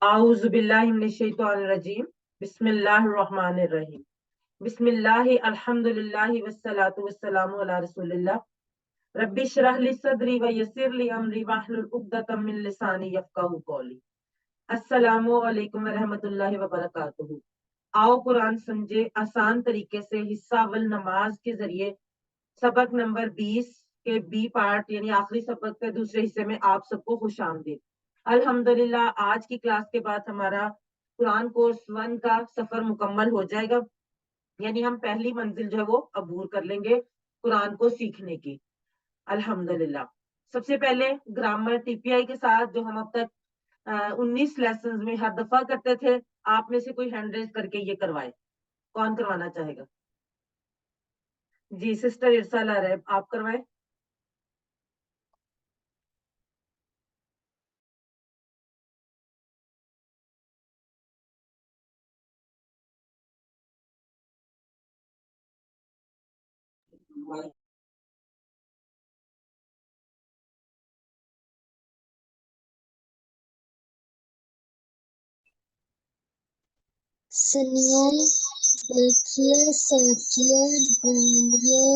اعوذ باللہ من الشیطان الرجیم بسم اللہ الرحمن الرحیم بسم اللہ الحمد للہ والصلاة والسلام علی رسول اللہ رب اشرح لی صدری ویسر لی امری واحلل عقدۃ من لسانی یفقہوا قولی۔ السلام علیکم ورحمۃ اللہ وبرکاتہ۔ آؤ قرآن سمجھے آسان طریقے سے حصہ اول نماز کے ذریعے سبق نمبر 20 کے بی پارٹ یعنی آخری سبق کے دوسرے حصے میں آپ سب کو خوش آمدید۔ الحمدللہ آج کی کلاس کے بعد ہمارا قرآن کورس 1 کا سفر مکمل ہو جائے گا، یعنی ہم پہلی منزل جو ہے وہ عبور کر لیں گے قرآن کو سیکھنے کی الحمدللہ۔ سب سے پہلے گرامر ٹی پی آئی کے ساتھ جو ہم اب تک 19 لیسنز میں ہر دفعہ کرتے تھے، آپ میں سے کوئی ہینڈ ریز کر کے یہ کروائے۔ کون کروانا چاہے گا؟ جی سسٹر ارسالہ ریب آپ کروائیں۔ سنیے، دیکھیے، سوچیے، بولیے،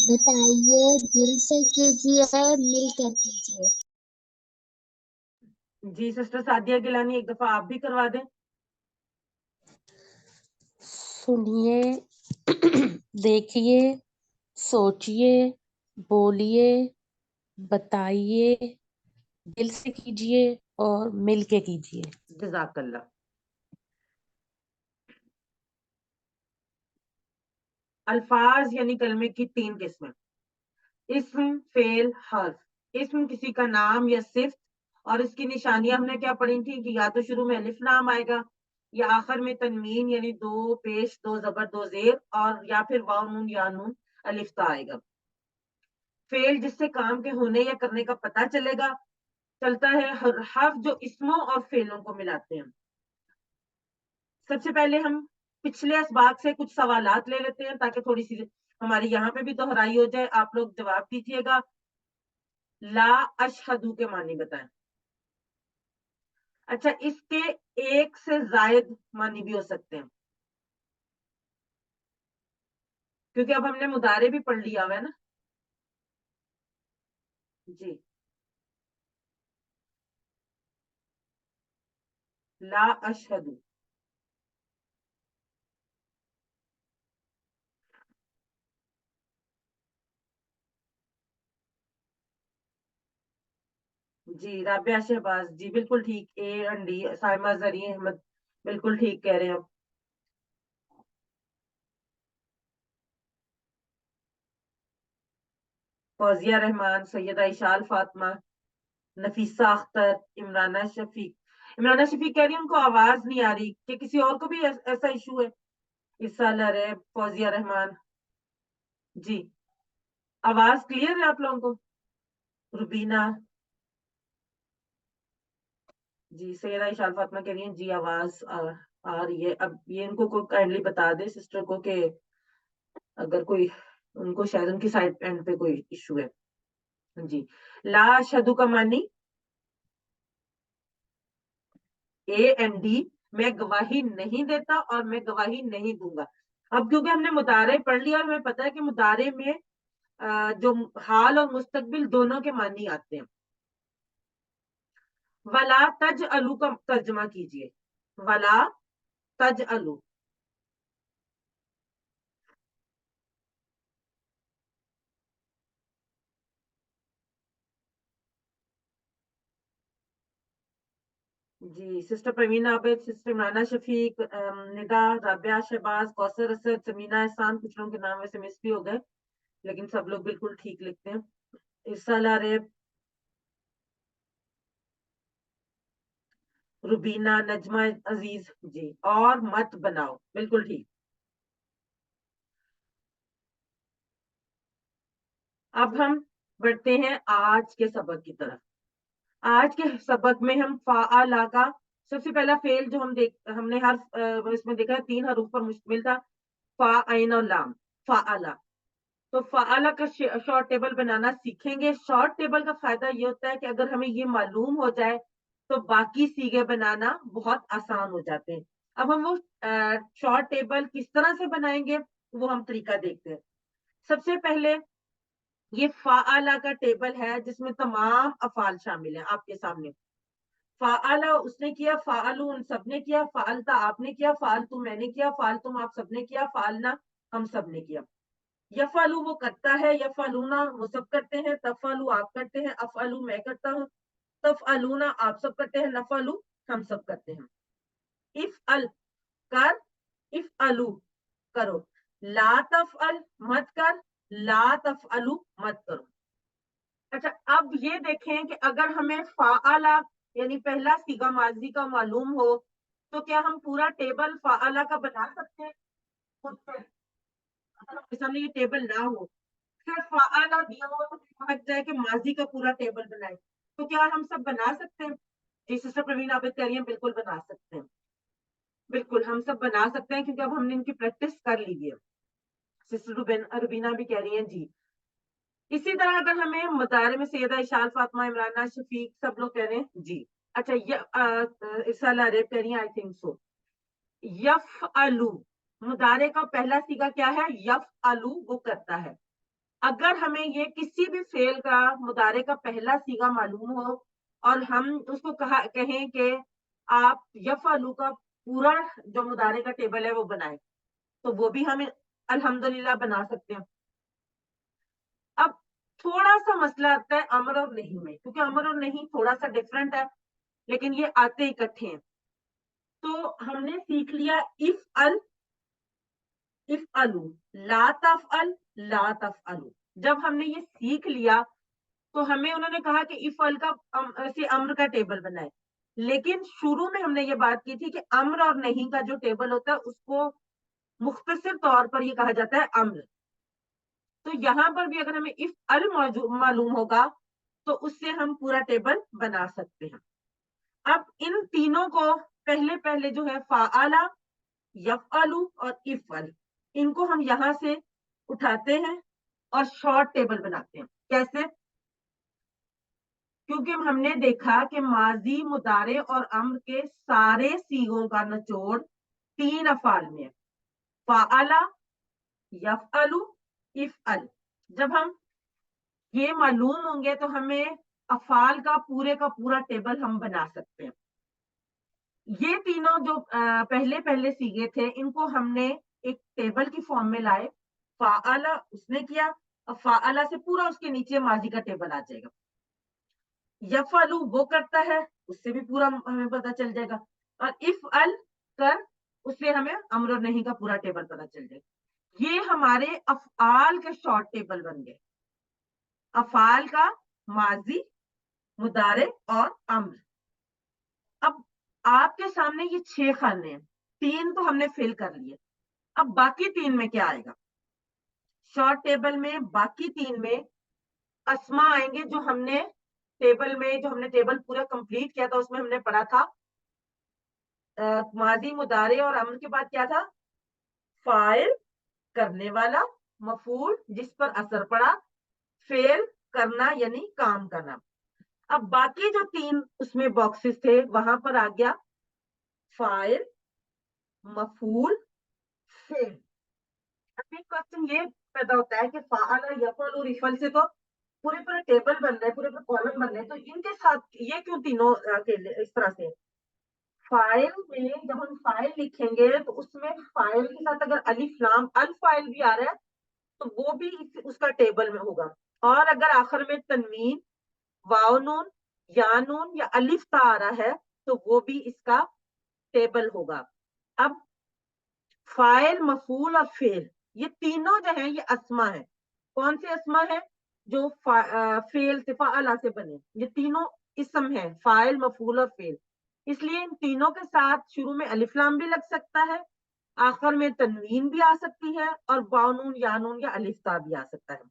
بتائیے، دل سے کیجیے، مل کر کیجیے۔ جی سسٹر سعدیہ گیلانی ایک دفعہ آپ بھی کروا دیں۔ سنیے، دیکھیے، سوچیے، بولیے، بتائیے، دل سے کیجیے اور مل کے کیجیے۔ جزاک اللہ۔ الفاظ یعنی کلمے کی 3 قسمیں: اسم، فعل، حرف۔ اسم کسی کا نام یا صفت، اور اس کی نشانیاں ہم نے کیا پڑھی تھی کہ یا تو شروع میں الف نام آئے گا یا آخر میں تنوین یعنی 2 پیش 2 زبر 2 زیر، اور یا پھر واو نون یا نون الف تا آئے گا۔ فعل جس سے کام کے ہونے یا کرنے کا پتہ چلتا ہے۔ حرف جو اسموں اور فعلوں کو ملاتے ہیں۔ سب سے پہلے ہم پچھلے اسباق سے کچھ سوالات لے لیتے ہیں تاکہ تھوڑی سی ہماری یہاں پہ بھی دہرائی ہو جائے۔ آپ لوگ جواب دیجیے گا۔ لا اشہدو کے معنی بتائیں۔ اچھا، اس کے ایک سے زائد معنی بھی ہو سکتے ہیں، کیونکہ اب ہم نے مضارع بھی پڑھ لیا ہوا ہے نا۔ جی لا اشہدو۔ جی رابعہ شہباز جی بالکل ٹھیک، اے اینڈ ڈی۔ سائمہ زرین احمد بالکل ٹھیک کہہ رہے ہیں آپ۔ فوزیہ رحمان، سیدہ اشال فاطمہ، نفیسہ اختر، عمرانہ شفیق۔ عمرانہ شفیق کہہ رہی ہیں ان کو آواز نہیں آ رہی، کہ کسی اور کو بھی ایسا ایشو ہے؟ ارسالہ ریب، فوزیہ رحمان جی آواز کلیئر ہے آپ لوگوں کو؟ روبینہ جی، سیدہ اشال فاطمہ کہہ رہی ہیں جی آواز آ رہی ہے۔ اب یہ ان کو کائنڈلی بتا دے سسٹر کو کہ اگر کوئی ان کو شاید ان کی سائڈ اینڈ پہ کوئی ایشو ہے۔ جی لا اشہدو کا معنی اے اینڈ ڈی، میں گواہی نہیں دیتا اور میں گواہی نہیں دوں گا۔ اب کیونکہ ہم نے مضارع پڑھ لیا اور ہمیں پتا ہے کہ مضارع میں جو حال اور مستقبل دونوں کے معنی آتے ہیں۔ ولا تجعلوا کا ترجمہ کیجئے۔ ولا تجعلوا، جی سسٹر پروینہ عابد، سسٹر عمرانہ شفیق، ندا، رابعہ شہباز، کوثر اسد، سمینہ احسان، کچھ لوگوں کے نام ویسے مس بھی ہو گئے لیکن سب لوگ بالکل ٹھیک لکھتے ہیں۔ ارسالہ ریب، روبینہ، نجمہ عزیز جی، اور مت بناؤ بالکل ٹھیک۔ اب ہم بڑھتے ہیں آج کے سبق کی طرف۔ آج کے سبق میں ہم فعلا کا سب سے پہلا فعل جو ہم نے اس میں دیکھا 3 حروف پر مشتمل تھا، فا عین اور لام، فعلا۔ تو فعلا کا شارٹ ٹیبل بنانا سیکھیں گے۔ شارٹ ٹیبل کا فائدہ یہ ہوتا ہے کہ اگر ہمیں یہ معلوم ہو جائے تو باقی سیگے بنانا بہت آسان ہو جاتے ہیں. اب ہم وہ شارٹ ٹیبل کس طرح سے بنائیں گے وہ ہم طریقہ دیکھتے ہیں. سب سے پہلے یہ فعلا کا ٹیبل ہے جس میں تمام افعال شامل ہیں آپ کے سامنے. فعلا اس نے کیا، فعلو ان سب نے کیا، فعلتا آپ نے کیا، فعلتو میں نے کیا، فعلتم آپ سب نے کیا، فعلنا ہم سب نے کیا. یفعلو وہ کرتا ہے، یفعلونا وہ سب کرتے ہیں، تفعلو آپ کرتے ہیں، افعلو میں کرتا ہوں، تفعلونا آپ سب کرتے ہیں، نفعلو ہم سب کرتے ہیں. افعل کر، افعلو کرو، لا تفعل مت کر، لا تفعلو مت کرو. اچھا اب یہ دیکھیں کہ اگر ہمیں فعلا یعنی پہلا صیغہ ماضی کا معلوم ہو تو کیا ہم پورا ٹیبل فعلا کا بنا سکتے ہیں خود سے؟ اگر ہمارے سامنے یہ ٹیبل نہ ہو، صرف فعلا دیا ہو تو سمجھ جائے کہ ماضی کا پورا ٹیبل بنائے، تو کیا ہم سب بنا سکتے ہیں؟ جی سسٹر پروین آپ کہہ رہی ہیں بالکل بنا سکتے ہیں، بالکل ہم سب بنا سکتے ہیں کیونکہ اب ہم نے ان کی پریکٹس کر لی ہے. سسٹر روبینہ بھی کہہ رہی ہیں جی. اسی طرح اگر ہمیں مدارے میں سیدہ اشال فاطمہ عمرانہ شفیق سب لوگ کہہ رہے ہیں جی. اچھا ارسالہ ریب کہہ رہی ہیں آئی تھنک سو. یفعلو مدارے کا پہلا صیغہ کیا ہے؟ یفعلو وہ کرتا ہے. اگر ہمیں یہ کسی بھی فعل کا مدارے کا پہلا صیغہ معلوم ہو اور ہم اس کو کہیں کہ آپ یفعلو کا پورا جو مدارے کا ٹیبل ہے وہ بنائیں تو وہ بھی ہم الحمدللہ بنا سکتے ہیں. اب تھوڑا سا مسئلہ آتا ہے امر اور نہیں میں، کیونکہ امر اور نہیں تھوڑا سا ڈفرنٹ ہے لیکن یہ آتے اکٹھے ہیں. تو ہم نے سیکھ لیا افعل افعلو، لا تفعل لا تفعلو. جب ہم نے یہ سیکھ لیا تو ہمیں انہوں نے کہا کہ افعل کا امر کا ٹیبل بنائے، لیکن شروع میں ہم نے یہ بات کی تھی کہ امر اور نہیں کا جو ٹیبل ہوتا ہے اس کو مختصر طور پر یہ کہا جاتا ہے امر. تو یہاں پر بھی اگر ہمیں افعل معلوم ہوگا تو اس سے ہم پورا ٹیبل بنا سکتے ہیں. اب ان تینوں کو پہلے جو ہے فعلا، یفعلو اور افعل، ان کو ہم یہاں سے اٹھاتے ہیں اور شارٹ ٹیبل بناتے ہیں. کیسے؟ کیونکہ ہم نے دیکھا کہ ماضی مضارع اور امر کے سارے صیغوں کا نچوڑ تین افعال میں ہے، فعلا، یفعلو، افعل. جب ہم یہ معلوم ہوں گے تو ہمیں افعال کا پورا ٹیبل ہم بنا سکتے ہیں. یہ تینوں جو پہلے صیغے تھے ان کو ہم نے ایک ٹیبل کی فارم میں لائے. فعلا اس نے کیا، فعلا سے پورا اس کے نیچے ماضی کا ٹیبل آ جائے گا. یفعلو وہ کرتا ہے، اس سے بھی پورا ہمیں پتہ چل جائے گا. اور افعل کر، اس سے ہمیں امر اور نہیں کا پورا ٹیبل پتہ چل جائے گا. یہ ہمارے افعال کے شارٹ ٹیبل بن گئے، افعال کا ماضی، مضارع اور امر. اب آپ کے سامنے یہ 6 خانے ہیں، 3 تو ہم نے فل کر لیے. اب باقی 3 میں کیا آئے گا؟ شارٹ ٹیبل میں باقی 3 میں اسما آئیں گے جو ہم نے ٹیبل پورا کمپلیٹ کیا تھا. اس میں ہم نے پڑھا تھا ماضی مضارع اور امر کے بعد کیا تھا؟ فاعل کرنے والا، مفعول جس پر اثر پڑا، فعل کرنا یعنی کام کرنا. اب باقی جو 3 اس میں باکسز تھے وہاں پر آ گیا فاعل، مفعول، فعل. اب ایک کوشچن یہ پیدا ہوتا ہے کہ فعل، یفعل اور افعل سے تو پورے ٹیبل بن رہے، پورے کالم بن رہے، تو ان کے ساتھ یہ کیوں تینوں اس طرح سے؟ فائل میں جب ہم فائل لکھیں گے تو اس میں فائل کے ساتھ اگر الف لام الفائل بھی آ رہا ہے تو وہ بھی اس کا ٹیبل میں ہوگا. اور اگر آخر میں تنوین، واو نون، یا نون یا الف تا آ رہا ہے تو وہ بھی اس کا ٹیبل ہوگا. اب فائل، مفعول اور فعل یہ تینوں جو ہیں یہ اسما ہے. کون سے اسما ہے؟ جو فعل سے، فعلا سے بنے. یہ تینوں اسم ہے، فائل، مفعول اور فعل. اس لیے ان تینوں کے ساتھ شروع میں الف لام بھی لگ سکتا ہے، آخر میں تنوین بھی آ سکتی ہے، اور واو نون، یا نون یا الف تا بھی آ سکتا ہے.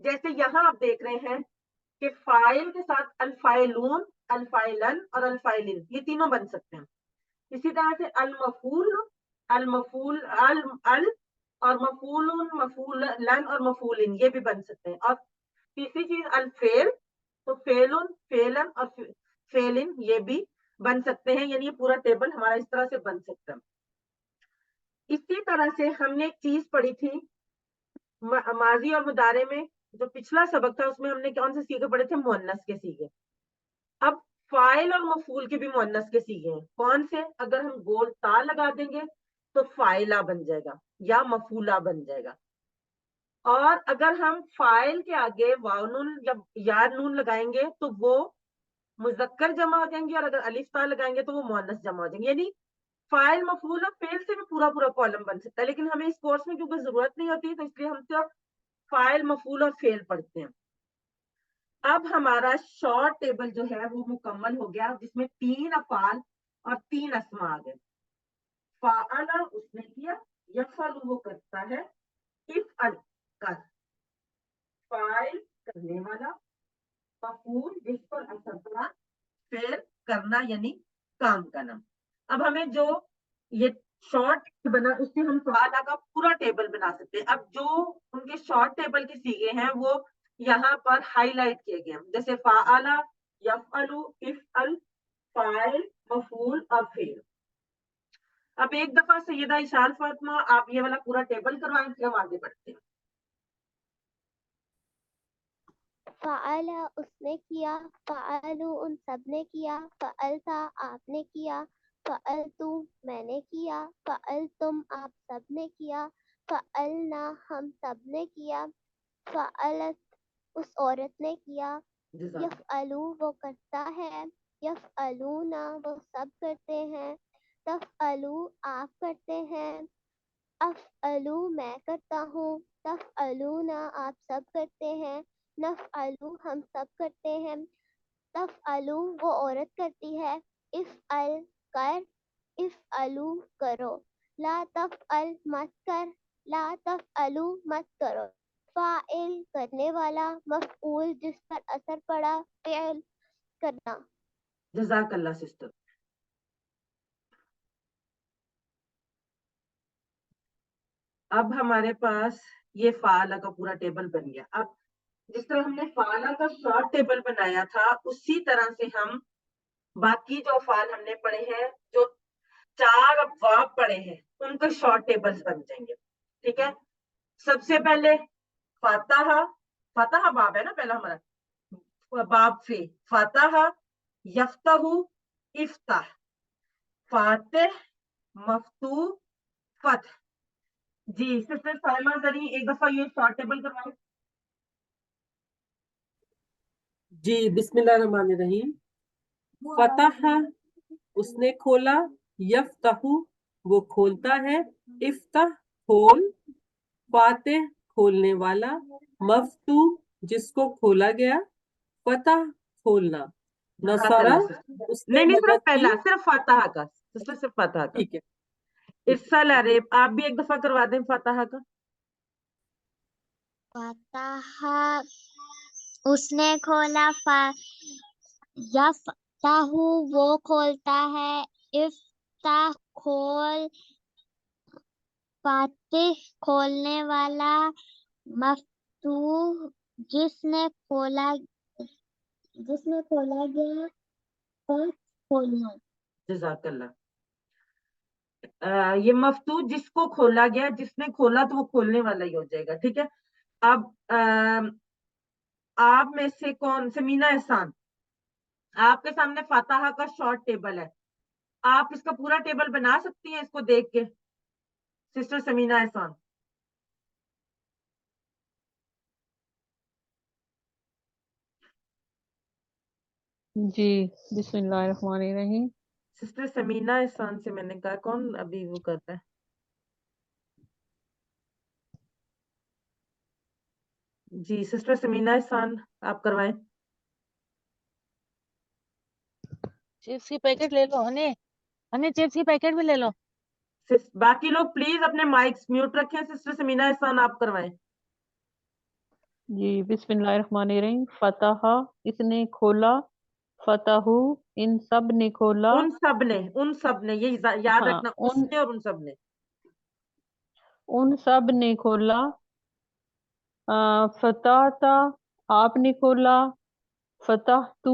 جیسے یہاں آپ دیکھ رہے ہیں کہ فائل کے ساتھ الفائلون، الفائلن اور الفائلن یہ تینوں بن سکتے ہیں. اسی طرح سے المفعول، المفعول، اور مفعولن، مفعولن اور مفعولن یہ بھی بن سکتے ہیں. اور تیسری چیز الفعل، تو فعلن، فعلن اور فیلن یہ بھی بن سکتے ہیں، یعنی یہ پورا ٹیبل ہمارا اس طرح سے بن سکتا ہے. اسی طرح سے ہم نے ایک چیز پڑھی تھی ماضی اور مضارع میں، جو پچھلا سبق تھا اس میں ہم نے کون سے سیغے پڑھے تھے؟ مؤنث کے سیغے. اب فاعل اور مفعول کے بھی مؤنث کے سیغے ہیں. کون سے؟ اگر ہم گول تا لگا دیں گے تو فاعلہ بن جائے گا یا مفعولہ بن جائے گا. اور اگر ہم فاعل کے آگے واو نون یا نون لگائیں گے تو وہ مذکر جمع ہو جائیں گے، اور اگر الف تا لگائیں گے تو وہ مؤنث جمع ہو جائیں گے. یعنی فاعل مفعول اور فعل سے بھی پورا کالم بن سکتا ہے، لیکن ہمیں اس کورس میں کیونکہ ضرورت نہیں ہوتی تو اس لیے ہم صرف فاعل مفعول اور فعل پڑھتے ہیں. اب ہمارا شارٹ ٹیبل جو ہے وہ مکمل ہو گیا، جس میں 3 افعال اور 3 اسماء آ گئے. فعل اس نے کیا، یفعل وہ کرتا ہے، افعل کر، فاعل کرنے والا، مفعول جس پر اثر پڑا، فعل کرنا یعنی کام کرنا. اب ہمیں جو یہ شارٹ بنا اس سے ہم فعالہ کا پورا ٹیبل بنا سکتے ہیں. اب جو ان کے شارٹ ٹیبل کے سیغے ہیں وہ یہاں پر ہائی لائٹ کیے گئے ہیں، جیسے فعالہ، یفعل، افعل، فاعل، مفعول اور فعل. اب ایک دفعہ سیدہ اشال فاطمہ آپ یہ والا پورا ٹیبل کروائیں، پھر ہم آگے بڑھتے ہیں. فعل اس نے کیا، فعلوا ان سب نے کیا، فعلتا آپ نے کیا، فعلتو میں نے کیا، فعلتم آپ سب نے کیا، فعلنا ہم سب نے کیا، فعلت اس عورت نے کیا، یفعلو وہ کرتا ہے، یفعلونا وہ سب کرتے ہیں، تفعلو آپ کرتے ہیں، افعلو میں کرتا ہوں، تفعلونا آپ سب کرتے ہیں، نفعلو ہم سب کرتے ہیں، تفعلو وہ عورت کرتی ہے، افعل کر، افعلو کرو، لا تفعل مت کر، لا تفعلو مت کرو، فاعل کرنے والا، مفعول جس پر اثر پڑا، فعل کرنا. جزاک اللہ سسٹر. اب ہمارے پاس یہ فعالہ کا پورا ٹیبل بن گیا. اب جس طرح ہم نے فعالہ کا شارٹ ٹیبل بنایا تھا اسی طرح سے ہم باقی جو افعال ہم نے پڑھے ہیں، جو 4 ابواب پڑھے ہیں، ان کا شارٹ ٹیبل بن جائیں گے. ٹھیک ہے، سب سے پہلے فاتحہ، فاتحہ باب ہے نا پہلا ہمارا، باب فی، فاتحہ، یفتح، افتح، فاتح، مفتوح، فتح. جی سسٹر سائمہ زرین ایک دفعہ یہ شارٹ ٹیبل کروائیں. جی بسم اللہ الرحمن الرحیم. فتح اس نے کھولا، یفتح وہ کھولتا ہے، افتح کھول، فاتح کھولنے والا، مفتوح جس کو کھولا گیا، فتح کھولنا، نصرہ اس نے نہیں مدد صرف کی. پہلا، صرف فاتحہ کا سسٹر، صرف فاتحہ کا. ٹھیک ہے، ارسل ریب آپ بھی ایک دفعہ کروا دیں فاتحہ کا. فتح اس نے کھولا، یفتح وہ کھولتا ہے، افتح کھول، فاتح کھولنے والا، مفتوح جس نے کھولا گیا، فتح کھولنا. جزاک اللہ. یہ مفتوح جس کو کھولا گیا، جس نے کھولا تو وہ کھولنے والا ہی ہو جائے گا. ٹھیک ہے، اب آپ میں سے کون، سمینہ احسان، آپ کے سامنے فاتحہ کا شارٹ ٹیبل ہے، آپ اس کا پورا ٹیبل بنا سکتی ہیں اس کو دیکھ کے؟ سسٹر سمینہ احسان. جی بسم اللہ الرحمن الرحیم. سسٹر سمینہ احسان سے میں نے کہا کون ابھی وہ کرتا ہے؟ جی سسٹر سمینہ احسان آپ کروائیں. چپس کی پیکٹ لے لو، ہنے چپس کی پیکٹ بھی لے لو. باقی لوگ پلیز اپنے مائکس میوٹ رکھیں. سسٹر سمینہ احسان آپ کروائیں. جی بسم اللہ الرحمن الرحیم. فتح اس نے کھولا، فتح ان سب نے کھولا، ان سب نے یہ یاد ہاں رکھنا، اس نے اور ان سب نے. ان سب نے کھولا، فتح آپ نے کھولا، فتح تو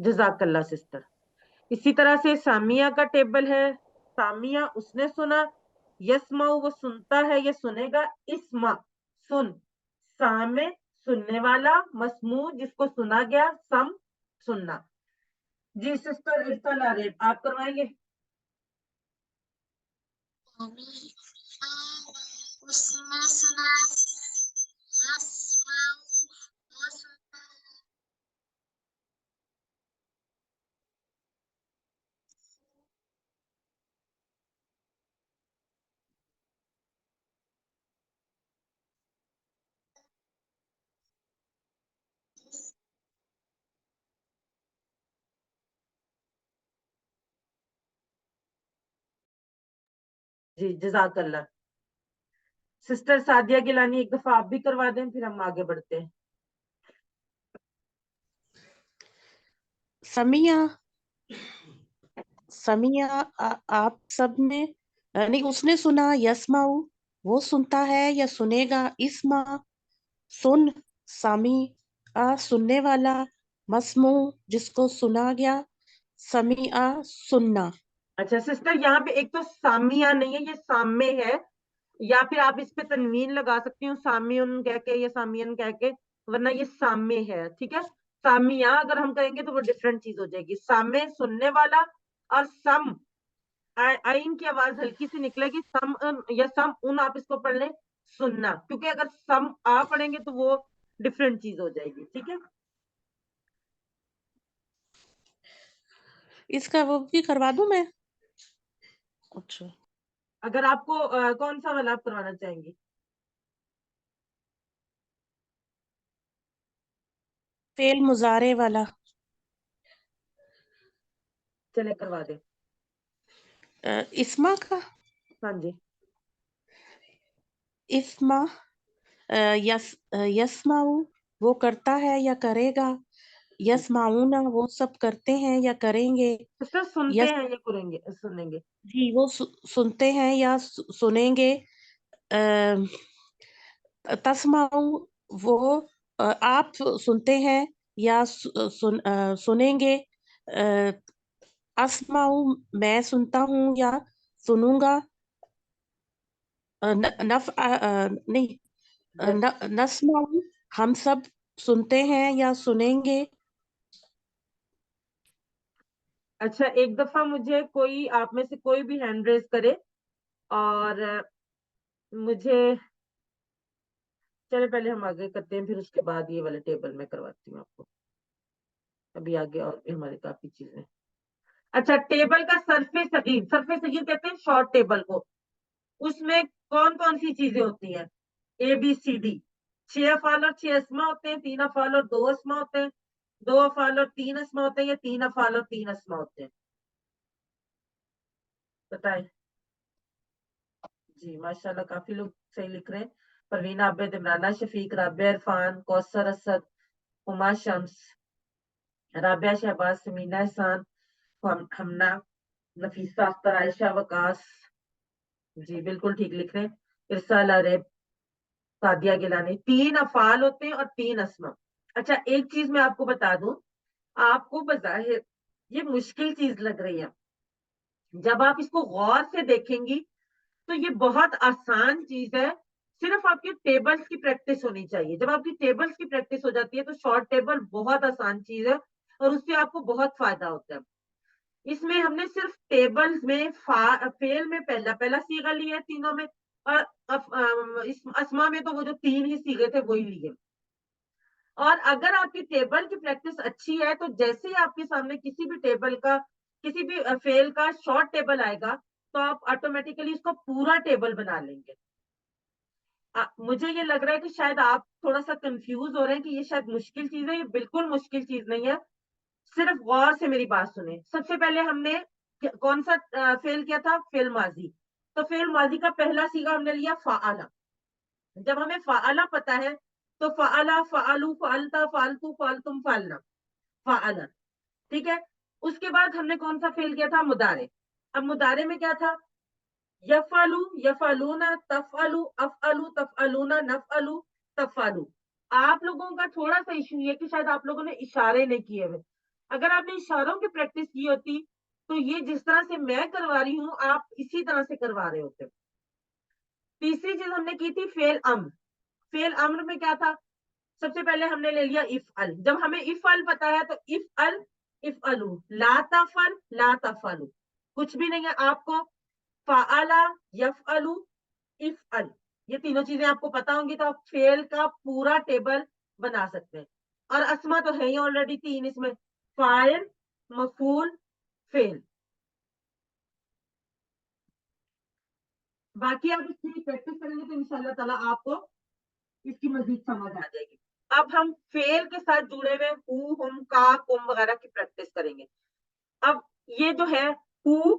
جزاک اللہ سسٹر. اسی طرح سے سامیہ کا ٹیبل ہے. سامیہ اس نے سنا. یسما وہ سنتا ہے یا سنے گا. اسما سن. سامع سننے والا. مسموع جس کو سنا گیا. سم سننا. جی سسٹر ارسل عارف آپ کروائیں گے. اس نے سنا. جی جزاک اللہ. سسٹر سعدیہ گیلانی ایک دفعہ آپ بھی کروا دیں پھر ہم آگے بڑھتے ہیں. سمیہ آپ سب نے نہیں اس نے سنا. یسماؤ وہ سنتا ہے یا سنے گا. اسما سن. سامی سننے والا. مسموع جس کو سنا گیا. سمیع سننا. اچھا سسٹر یہاں پہ ایک تو سامیہ نہیں ہے یہ سامع ہے یا پھر آپ اس پہ تنوین لگا سکتی ہوں سامیون کہہ کے یا سامین کہہ کے ورنہ یہ سامع ہے. ٹھیک ہے. سامیہ اگر ہم کہیں گے تو وہ ڈفرنٹ چیز ہو جائے گی. سامع سننے والا اور سم آئین کی آواز ہلکی سی نکلے گی. سم یا سم ان آپ اس کو پڑھ لیں سننا کیونکہ اگر سم آ پڑھیں گے تو وہ ڈفرنٹ چیز ہو جائے گی. ٹھیک ہے. اس کا وہ بھی کروا دوں میں. اچھا اگر آپ کو کون سا والا آپ کروانا چاہیں گی. فعل مضارع والا. چلے کروا دیں. اسما کا. ہاں جی. اسما یسماؤ وہ کرتا ہے یا کرے گا. یسمعون وہ سب کرتے ہیں یا کریں گے. سسٹر سنتے ہیں یا کریں گے سنیں گے. جی وہ سنتے ہیں یا سنیں گے. تسمعو وہ آپ سنتے ہیں یا سنیں گے. اسمعو میں سنتا ہوں یا سنوں گا. نسمعو ہم سب سنتے ہیں یا سنیں گے. اچھا ایک دفعہ مجھے کوئی آپ میں سے کوئی بھی ہینڈ ریز کرے اور مجھے چلے پہلے ہم آگے کرتے ہیں پھر اس کے بعد یہ والے ٹیبل میں کرواتی ہوں آپ کو. ابھی آگے اور بھی ہماری کافی چیزیں. اچھا ٹیبل کا صرف صغیر. صرف صغیر کہتے ہیں شارٹ ٹیبل کو. اس میں کون کون سی چیزیں ہوتی ہیں. اے بی سی ڈی 6 افعال اور 6 اسما ہوتے ہیں. 3 افعال اور 2 اسما ہوتے ہیں. 2 افعال اور 3 اسما ہوتے ہیں یا 3 افعال اور 3 اسما ہوتے ہیں. بتائیں. جی ماشاءاللہ کافی لوگ صحیح لکھ رہے ہیں. پروین عابد عمرانہ شفیق رابعہ عرفان کوثر اسد ہما شمس رابعہ شہباز سمینہ احسان ہمنا نفیسہ اختر عائشہ وقاص. جی بالکل ٹھیک لکھ رہے ہیں. ارسال عارف سعدیہ گیلانی. 3 افعال ہوتے ہیں اور 3 اسما. اچھا ایک چیز میں آپ کو بتا دوں آپ کو بظاہر یہ مشکل چیز لگ رہی ہے. جب آپ اس کو غور سے دیکھیں گی تو یہ بہت آسان چیز ہے. صرف آپ کے ٹیبلز کی پریکٹس ہونی چاہیے. جب آپ کی ٹیبلز کی پریکٹس ہو جاتی ہے تو شارٹ ٹیبل بہت آسان چیز ہے اور اس سے آپ کو بہت فائدہ ہوتا ہے. اس میں ہم نے صرف ٹیبلز میں فعل میں پہلا صیغہ لیا ہے تینوں میں اور اسما میں تو وہ جو 3 ہی صیغے تھے وہی لیے. اور اگر آپ کی ٹیبل کی پریکٹس اچھی ہے تو جیسے ہی آپ کے سامنے کسی بھی ٹیبل کا کسی بھی فعل کا شارٹ ٹیبل آئے گا تو آپ آٹومیٹیکلی اس کو پورا ٹیبل بنا لیں گے. مجھے یہ لگ رہا ہے کہ شاید آپ تھوڑا سا کنفیوز ہو رہے ہیں کہ یہ شاید مشکل چیز ہے. یہ بالکل مشکل چیز نہیں ہے. صرف غور سے میری بات سنیں. سب سے پہلے ہم نے کون سا فعل کیا تھا. فعل ماضی. تو فعل ماضی کا پہلا صیغہ ہم نے لیا فعلا. جب ہمیں فعلا پتا ہے تو فعلا فعلو فعلتا فعلتو فعلتم فعلنا فعلا. ٹھیک ہے. اس کے بعد ہم نے کون سا فعل کیا تھا. مضارع. اب مضارع میں کیا تھا. یفعلو یفعلون تفعلو افعلو تفعلون نفعلو تفعلو. آپ لوگوں کا تھوڑا سا ایشو یہ کہ شاید آپ لوگوں نے اشارے نہیں کیے ہوئے. اگر آپ نے اشاروں کی پریکٹس کی ہوتی تو یہ جس طرح سے میں کروا رہی ہوں آپ اسی طرح سے کروا رہے ہوتے. تیسری چیز ہم نے کی تھی فعل امر. فعل امر میں کیا تھا؟ سب سے پہلے ہم نے لے لیا افعل. جب ہمیں افعل پتا ہے تو افعل افعلو، لا تفعل لا تفعلو، کچھ بھی نہیں ہے آپ کو. فعل یفعلو افعل، یہ تینوں چیزیں آپ کو پتا ہوں گی تو آپ فعل کا پورا ٹیبل بنا سکتے ہیں. اور اسما تو ہے ہی آلریڈی تین اس میں، فاعل مفعول فعل. باقی آپ اس کی پریکٹس کریں گے تو انشاءاللہ تعالیٰ آپ کو اس کی مزید سمجھ آ جائے گی. اب ہم فعل کے ساتھ جڑے ہوئے ہو، ہم، کا، کم وغیرہ کی پریکٹس کریں گے. اب یہ جو ہے ہو،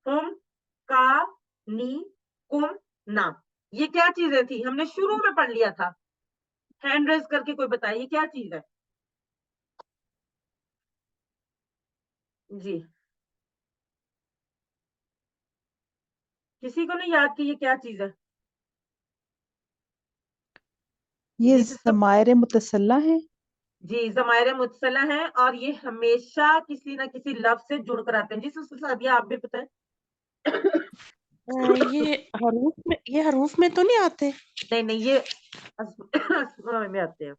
ہم، کا، نی، کم، نا، یہ کیا چیزیں تھی؟ ہم نے شروع میں پڑھ لیا تھا. ہینڈ ریز کر کے کوئی بتائیے کیا چیز ہے؟ جی کسی کو نہیں یاد کہ یہ کیا چیز ہے؟ یہ جی ضمائر متصلہ ہے. جی ضمائر متصلہ ہیں اور یہ ہمیشہ کسی نہ کسی لفظ سے جڑ کر آتے ہیں. جی سعدیہ آپ بھی بتائیں. یہ حروف میں تو نہیں آتے؟ نہیں نہیں یہ اسماء میں آتے ہیں،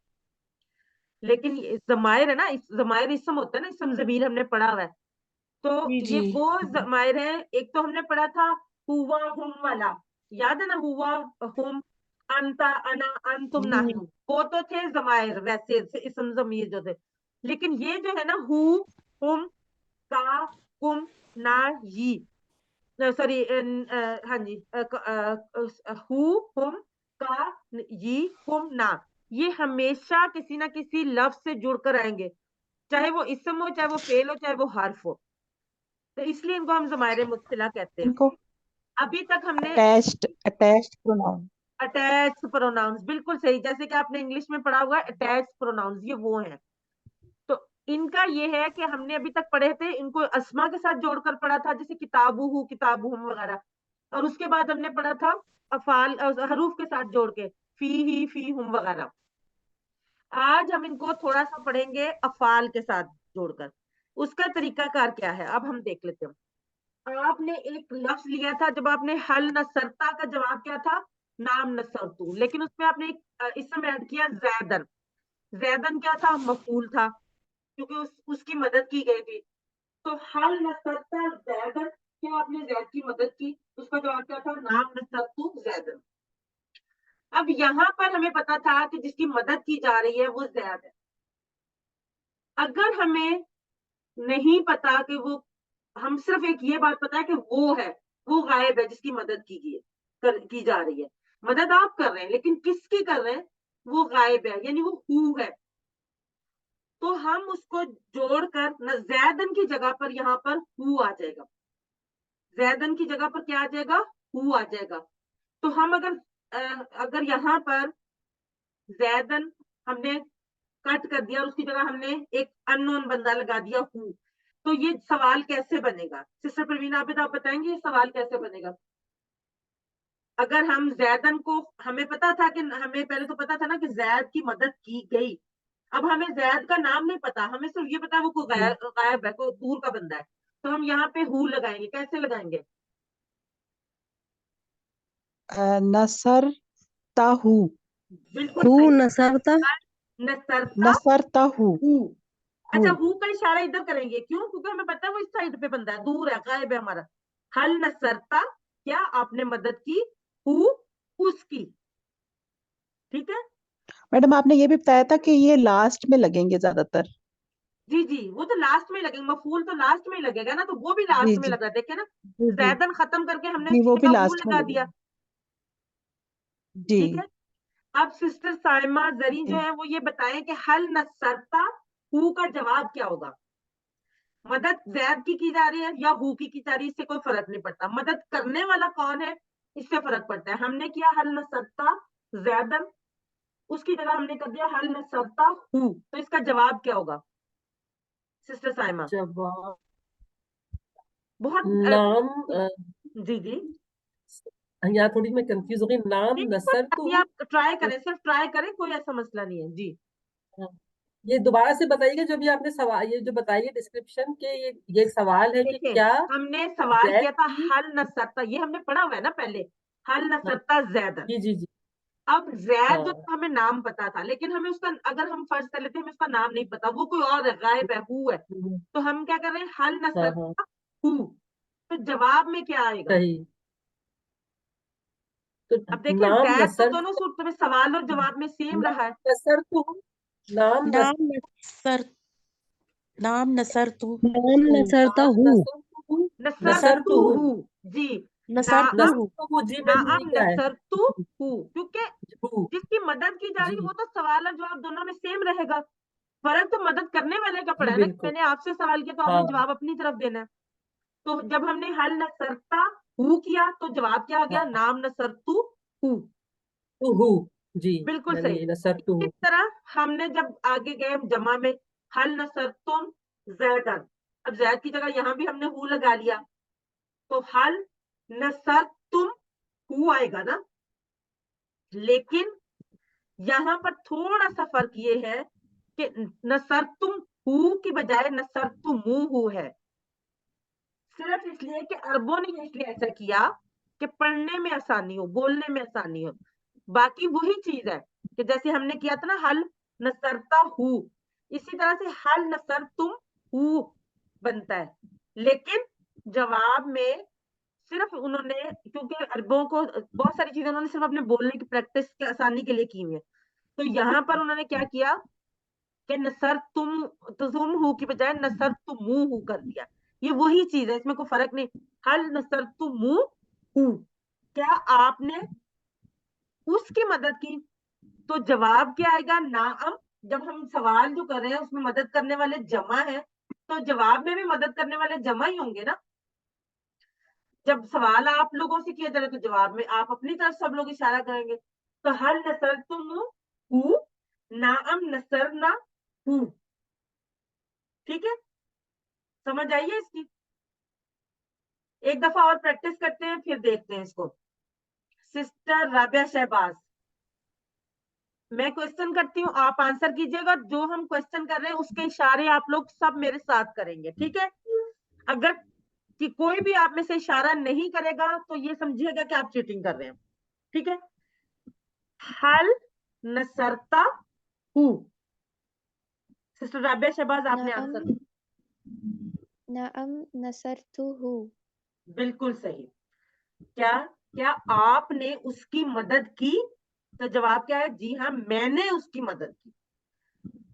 لیکن ضمائر ہے نا، ضمائر اسم ہوتا ہے نا، اسم ضمیر ہم نے پڑھا ہوا ہے. تو جی یہ جی وہ ضمائر ہیں. ایک تو ہم نے پڑھا تھا ہوا ہم والا، یاد ہے نا، ہوا ہم، انتا انا انتم جی نحنو، وہ تو تھے ضمائر ویسے اسم ضمیر جو تھے. لیکن یہ جو ہے نا ہو، ہم، کا، کم، نا، یہ، سوری ہاں جی، ہو، ہم، کا، یہ، کم، نا، یہ ہمیشہ کسی نہ کسی لفظ سے جڑ کر آئیں گے، چاہے وہ اسم ہو، چاہے وہ فعل ہو، چاہے وہ حرف ہو. تو اس لیے ان کو ہم ضمائر متصلہ کہتے ہیں. ان کو ابھی تک ہم نے اٹیچڈ پروناؤن. اٹیچ پروناؤنس، بالکل صحیح، جیسے کہ آپ نے انگلش میں پڑھا ہوا ہے اٹیچ پروناؤنس، یہ وہ ہیں. تو ان کا یہ ہے کہ ہم نے ابھی تک پڑھے تھے ان کو اسما کے ساتھ جوڑ کر پڑھا تھا، جیسے کتابو ہو، کتابہم وغیرہ. اور اس کے بعد ہم نے پڑھا تھا افعال حروف کے ساتھ جوڑ کے، فی ہی، فی ہم وغیرہ. آج ہم ان کو تھوڑا سا پڑھیں گے افعال کے ساتھ جوڑ کر. اس کا طریقہ کار کیا ہے اب ہم دیکھ لیتے ہیں. آپ نے ایک لفظ لیا تھا جب آپ نے حل نصرتا کا جواب کیا تھا؟ نام نصرتو، لیکن اس میں آپ نے ایک اسم ایڈ کیا زیدن. زیدن کیا تھا؟ مفعول تھا کیونکہ اس کی مدد کی گئی تھی. تو حل نصرتا زیدن، کیا آپ نے زید کی مدد کی؟ اس کا جواب کیا تھا؟ نام نصرتو زیدن. اب یہاں پر ہمیں پتا تھا کہ جس کی مدد کی جا رہی ہے وہ زید ہے. اگر ہمیں نہیں پتا کہ وہ، ہم صرف ایک یہ بات پتا ہے کہ وہ ہے، وہ غائب ہے جس کی مدد کی جا رہی ہے. مدد آپ کر رہے ہیں لیکن کس کی کر رہے ہیں؟ وہ غائب ہے، یعنی وہ ہو ہے. تو ہم اس کو جوڑ کر زیدن کی جگہ پر یہاں پر ہو آ جائے گا. زیدن کی جگہ پر کیا آ جائے گا؟ ہو آ جائے گا. تو ہم اگر یہاں پر زیدن ہم نے کٹ کر دیا اور اس کی جگہ ہم نے ایک ان نون بندہ لگا دیا ہو، تو یہ سوال کیسے بنے گا؟ سسٹر پروین عابد آپ بتائیں گے یہ سوال کیسے بنے گا؟ اگر ہم زیدن کو، ہمیں پتا تھا کہ ہمیں پہلے تو پتا تھا نا کہ زید کی مدد کی گئی. اب ہمیں زید کا نام نہیں پتا، ہمیں صرف یہ پتا وہ کوئی غائب ہے، کوئی دور کا بندہ ہے. تو ہم یہاں پہ ہو لگائیں گے. کیسے لگائیں گے؟ نصرتہو، بالکل ہو صحیح. نصرتا، نصرتا نصرتہو. ہو. اچھا ہو کا اشارہ ادھر کریں گے، کیوں؟ کیونکہ ہمیں پتا ہے وہ اس سائڈ پہ بندہ ہے، دور ہے، غائب ہے ہمارا. حل نصرتا، کیا آپ نے مدد کی؟ ہو اس کی. ٹھیک ہے میڈم آپ نے یہ بھی بتایا تھا کہ یہ لاسٹ میں لگیں گے زیادہ تر. جی جی، وہ تو لاسٹ میں لگیں گے، مفعول تو لاسٹ میں ہی لگے گا نا، تو وہ بھی جی لاسٹ میں جی لگا. دیکھیں نا، جی جی زیدن ختم کر کے ہم نے جی، اس کی وہ بھی جگہ ہو لاسٹ میں لگا لگیں دیا. گے. جی ٹھیک ہے. اب سسٹر سائمہ زرین جو جی. ہے وہ یہ بتائیں کہ حل نصرتا ہو کا جواب کیا ہوگا؟ مدد زید کی جا رہی ہے یا ہو کی جا رہی ہے، اس سے کوئی فرق نہیں پڑتا. مدد کرنے والا کون ہے اس سے فرق پڑتا ہے. ہم نے کیا حل نصرتا زیدن، اس کی جگہ ہم نے کر دیا حل نصرتا ہو، تو اس کا جواب کیا ہوگا سسٹر سائمہ؟ جواب بہت نام جی جی، یہاں تھوڑی میں کنفیوز ہو گئی. نام نہیں، کوئی نصر بات تو نہیں، آپ ٹرائی کریں، صرف ٹرائی کریں، کوئی ایسا مسئلہ نہیں ہے. جی یہ دوبارہ سے بتائیے گا جو بھی آپ نے سوال یہ جو بتائیے ڈسکرپشن کہ یہ ایک سوال ہے کہ دیکھیں کیا ہم نے سوال زید کیا تھا کی حل نصرتا، یہ ہم نے پڑھا ہوا ہے نا پہلے، حل نصرتا زیدن. جی جی جی اب زید جو ہاں ہمیں نام پتا تھا، لیکن ہمیں اس کا اگر ہم فرض کر لیتے ہیں ہمیں اس کا نام نہیں پتا، وہ کوئی اور ہے، غائب ہے، ہو ہے، تو ہم کیا کر رہے ہیں حل ہاں ہاں نصرتا ہو. تو جواب میں کیا آئے گا؟ صحیح. تو اب دیکھیں نام زید تو نصر دونوں صورتوں میں سوال اور جواب میں سیم رہا ہے. نصر تو نام نام نصر نام نصر تو نام نصرتا ہوں نصر تو ہو جی، نصر تو نعم نصر جی میں نعم نہیں کیا ہے نصر تو ہو، کیونکہ ہو جس کی مدد کی جا جی رہی وہ تو سوال اور جواب دونوں میں سیم رہے گا. فرق تو مدد کرنے والے کا پڑا جی ہے نا، کہ بالکل میں نے آپ سے سوال کیا تو آپ ہاں نے جواب اپنی طرف دینا ہے. تو جب ہم نے حل نصرتا ہو کیا تو جواب کیا آ گیا؟ ہاں نام نصر تو ہو. تو ہو جی بالکل یعنی صحیح. نصر تو اس طرح ہم نے جب آگے گئے جمع میں حل نصر تم زیدن، اب زید کی جگہ یہاں بھی ہم نے ہو لگا لیا، تو حل نصر تم ہو آئے گا نا. لیکن یہاں پر تھوڑا سا فرق یہ ہے کہ نصر تم ہو کی بجائے نصر تم ہو ہے، صرف اس لیے کہ عربوں نے اس لیے ایسا کیا کہ پڑھنے میں آسانی ہو، بولنے میں آسانی ہو. باقی وہی چیز ہے کہ جیسے ہم نے کیا تھا نا حل نصرتا ہو، اسی طرح سے حل نصر تم ہو بنتا ہے. لیکن جواب میں صرف انہوں نے، کیونکہ عربوں کو بہت ساری چیزیں انہوں نے صرف اپنے بولنے کی پریکٹس کی آسانی کے لیے کی ہوئی ہے، تو یہاں پر انہوں نے کیا کیا کہ نصر تم ہو کی بجائے نصر تم ہو کر دیا. یہ وہی چیز ہے، اس میں کوئی فرق نہیں. حل نصر تم ہو، کیا آپ نے اس کی مدد کی؟ تو جواب کیا آئے گا؟ نعم. جب ہم سوال جو کر رہے ہیں اس میں مدد کرنے والے جمع ہیں تو جواب میں بھی مدد کرنے والے جمع ہی ہوں گے نا. جب سوال آپ لوگوں سے کیا جائے تو جواب میں آپ اپنی طرف سب لوگ اشارہ کریں گے. تو حل نصر تم ہو، نعم نصر نہ ہو. ٹھیک ہے، سمجھ آئیے اس کی؟ ایک دفعہ اور پریکٹس کرتے ہیں پھر دیکھتے ہیں اس کو. سسٹر رابعہ شہباز، میں کوشچن کرتی ہوں، آپ آنسر کیجئے گا. جو ہم کوشچن کر رہے ہیں اس کے اشارے آپ لوگ سب میرے ساتھ کریں گے، ٹھیک ہے؟ اگر کہ کوئی بھی آپ میں سے اشارہ نہیں کرے گا تو یہ سمجھیے گا کہ آپ چیٹنگ کر رہے ہیں. ٹھیک ہے، حل نصرتا ہو. سسٹر رابعہ شہباز آپ نے نعم آنسر. نعم نصرته. بالکل صحیح. کیا آپ نے اس کی مدد کی؟ تو جواب کیا ہے؟ جی ہاں میں نے اس کی مدد کی.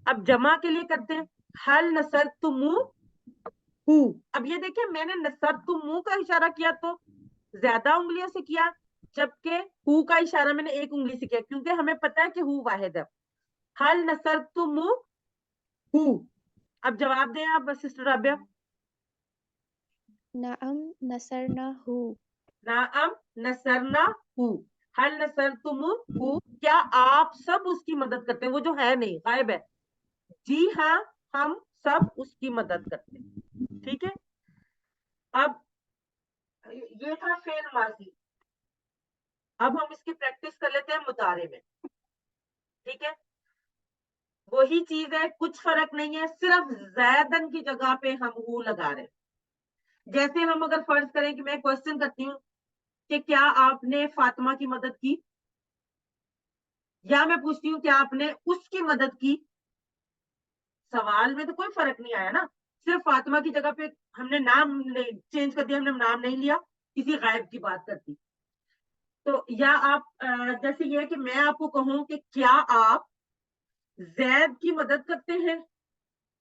اب جمع کے لیے کرتے ہیں حل نصرتموہ. اب یہ دیکھیں میں نے نصرتموہ کا اشارہ کیا تو زیادہ انگلیوں سے کیا، جبکہ ہو کا اشارہ میں نے ایک انگلی سے کیا، کیونکہ ہمیں پتا ہے کہ ہو واحد ہے. حل نصرتموہ. اب جواب دیں آپ سسٹر رابعہ. نعم نصرناه. نعم نصرنا ہو. حل نصرتموہ. کیا آپ سب اس کی مدد کرتے ہیں؟ وہ جو ہے نہیں، غائب ہے. جی ہاں ہم سب اس کی مدد کرتے ہیں. ٹھیک ہے، اب یہ تھا فعل ماضی. اب ہم اس کی پریکٹس کر لیتے ہیں مضارع میں. ٹھیک ہے، وہی چیز ہے، کچھ فرق نہیں ہے، صرف زیدن کی جگہ پہ ہم ہو لگا رہے ہیں. جیسے ہم اگر فرض کریں کہ میں کوشچن کرتی ہوں کہ کیا آپ نے فاطمہ کی مدد کی، یا میں پوچھتی ہوں کیا آپ نے اس کی مدد کی، سوال میں تو کوئی فرق نہیں آیا نا. صرف فاطمہ کی جگہ پہ ہم نے نام چینج کر دیا، ہم نے نام نہیں لیا، کسی غائب کی بات کرتی. تو یا آپ جیسے یہ ہے کہ میں آپ کو کہوں کہ کیا آپ زید کی مدد کرتے ہیں،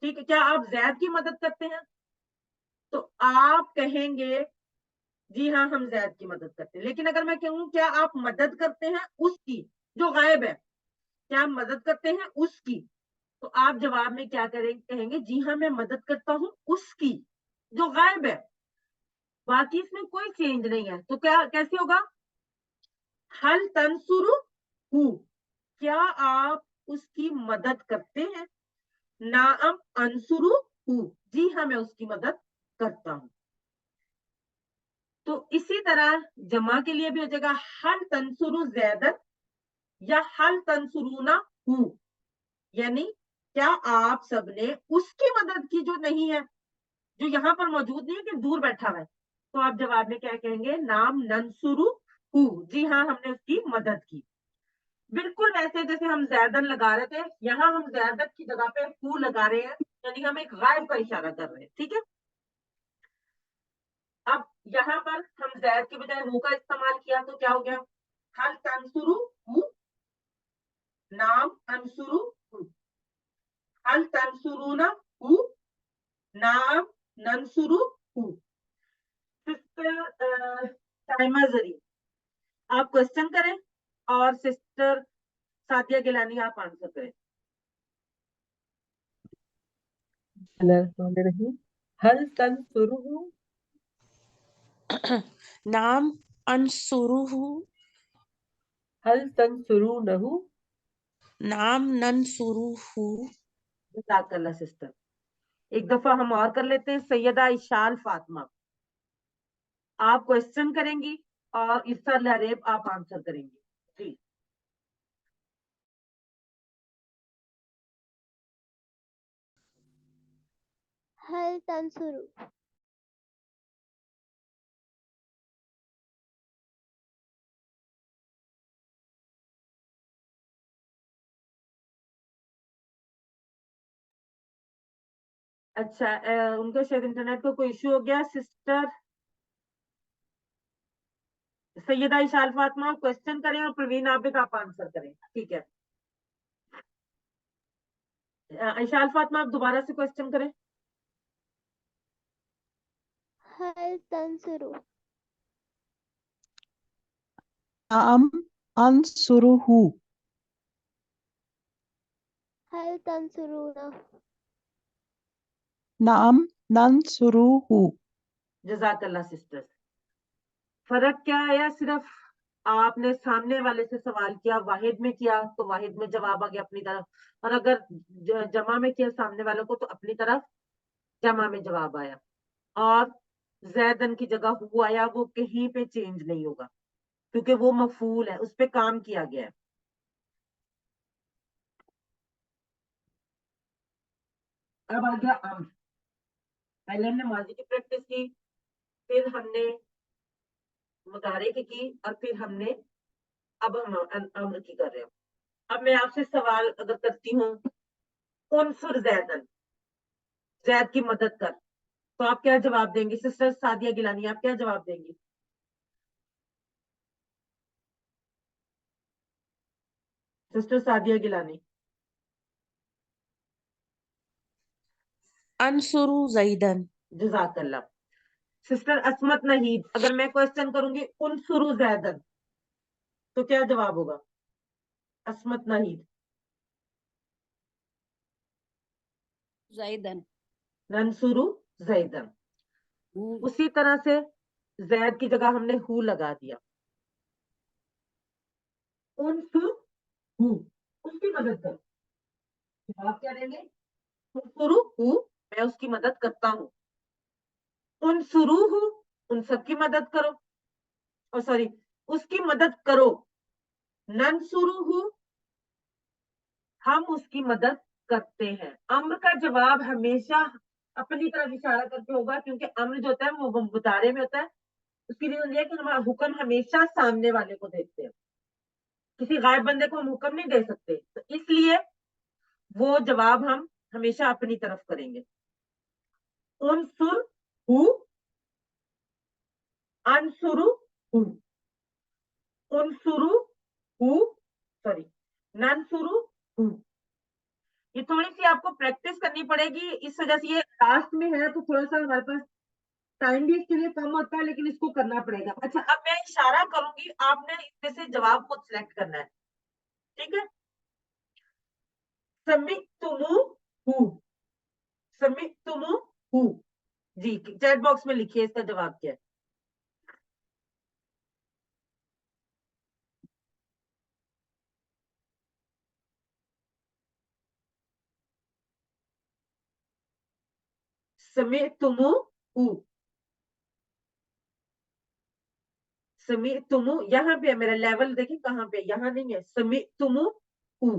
ٹھیک ہے، کیا آپ زید کی مدد کرتے ہیں، تو آپ کہیں گے جی ہاں ہم زید کی مدد کرتے ہیں. لیکن اگر میں کہوں کیا آپ مدد کرتے ہیں اس کی جو غائب ہے، کیا آپ مدد کرتے ہیں اس کی، تو آپ جواب میں کیا کہیں گے؟ جی ہاں میں مدد کرتا ہوں اس کی جو غائب ہے. باقی اس میں کوئی چینج نہیں ہے. تو کیسے ہوگا؟ حل تنصرو ہو. کیا آپ اس کی مدد کرتے ہیں؟ نعم انصرو ہو. جی ہاں میں اس کی مدد کرتا ہوں. تو اسی طرح جمع کے لیے بھی ہو جائے گا حل تنصرو زیدن یا حل تنصرونا ہو. یعنی کیا آپ سب نے اس کی مدد کی جو نہیں ہے، جو یہاں پر موجود نہیں ہے کہ دور بیٹھا ہوا ہے؟ تو آپ جواب میں کیا کہیں گے؟ نام ننصرو ہو، جی ہاں ہم نے اس کی مدد کی. بالکل ویسے جیسے ہم زیدن لگا رہے تھے، یہاں ہم زیدن کی جگہ پہ ہو لگا رہے ہیں، یعنی ہم ایک غائب کا اشارہ کر رہے ہیں. ٹھیک ہے، اب یہاں پر ہم زید کے بجائے ہو کا استعمال کیا تو کیا ہو گیا؟ حل تنصرو ہو، نام انصرو ہو. حل تنصرون ہو، نام ننصرو ہو. سسٹر ٹائمہ زرین آپ کوشچن کریں اور سسٹر ساتیہ گیلانی آپ آنسر کریں. حل تنصرہ، نام انصرہ، حل تنصرونہ، نام ننصرہ. جزاک اللہ سسٹر. ایک دفعہ ہم اور کر لیتے ہیں. سیدہ اشال فاطمہ آپ کوشچن کریں گی اور عیسیٰ لہریب آپ آنسر کریں گی. جی هل تنصروا؟ اچھا، ان کا شاید انٹرنیٹ کا کوئی ایشو ہو گیا. سسٹر سیدہ اشال فاطمہ کوشچن کریں اور پروین عابد آپ آنسر کریں. ٹھیک ہے، اشال فاطمہ آپ دوبارہ سے کوشچن کریں. هل تنصروا؟ نعم انصرہ، هل تنصرونه؟ نعم ننصرہ. جزاک اللہ سسٹر. فرق کیا آیا؟ صرف آپ نے سامنے والے سے سوال کیا، واحد میں کیا تو واحد میں جواب آ گیا اپنی طرف، اور اگر جمع میں کیا سامنے والوں کو تو اپنی طرف جمع میں جواب آیا. اور زیدن کی جگہ ہو آیا، وہ کہیں پہ چینج نہیں ہوگا کیونکہ وہ مفعول ہے، اس پہ کام کیا گیا ہے. اب آ گیا امر. پہلے ہم نے ماضی کی پریکٹس کی، پھر ہم نے مضارع کی اور پھر ہم نے اب ہم امر کی کر رہے ہیں. اب میں آپ سے سوال اگر کرتی ہوں انصر زیدن، زید کی مدد کر، تو آپ کیا جواب دیں گی؟ سسٹر سعدیہ گیلانی آپ کیا جواب دیں گی؟ سسٹر سعدیہ گیلانی. انصرو زیدن. جزاک اللہ. سسٹر عصمت نہید اگر میں کوشچن کروں گی انصرو زیدن تو کیا جواب ہوگا؟ عصمت نہید. زیدن. ننصرو زیدن. اسی طرح سے زید کی جگہ ہم نے ہو لگا دیا. انصر ہو، اس کی مدد کر. آپ کیا دیں گے؟ انصرو ہو، میں اس کی مدد کرتا ہوں. انصرو ہو، ان سب کی مدد کرو، اور سوری اس کی مدد کرو. ننصرو ہو، ہم اس کی مدد کرتے ہیں. امر کا جواب ہمیشہ اپنی طرف اشارہ کرتے ہوگا کیونکہ امر جو ہوتا ہے وہ مضارع میں ہوتا ہے. اس کی ریزن یہ ہے کہ ہمارا حکم ہمیشہ سامنے والے کو دیتے ہیں، کسی غائب بندے کو ہم حکم نہیں دے سکتے، تو اس لیے وہ جواب ہم ہمیشہ اپنی طرف کریں گے. انصر ہو، انصرو ہو، انصرو ہو، سوری ننصرو ہو. یہ تھوڑی سی آپ کو پریکٹس کرنی پڑے گی، اس وجہ سے یہ لاسٹ میں ہے تو تھوڑا سا ہمارے پاس ٹائم بھی اس کے لیے کم ہوتا ہے، لیکن اس کو کرنا پڑے گا. اچھا اب میں اشارہ کروں گی، آپ نے اس میں سے جواب خود سلیکٹ کرنا ہے. ٹھیک ہے، سمعتمو ہو، سمعتمو ہو. جی چیٹ باکس میں لکھیے اس کا جواب کیا ہے. سمعتمو ہو، سمعتمو یہاں پہ ہے، میرا لیول دیکھیں کہاں پہ، یہاں نہیں ہے. سمعتمو ہو،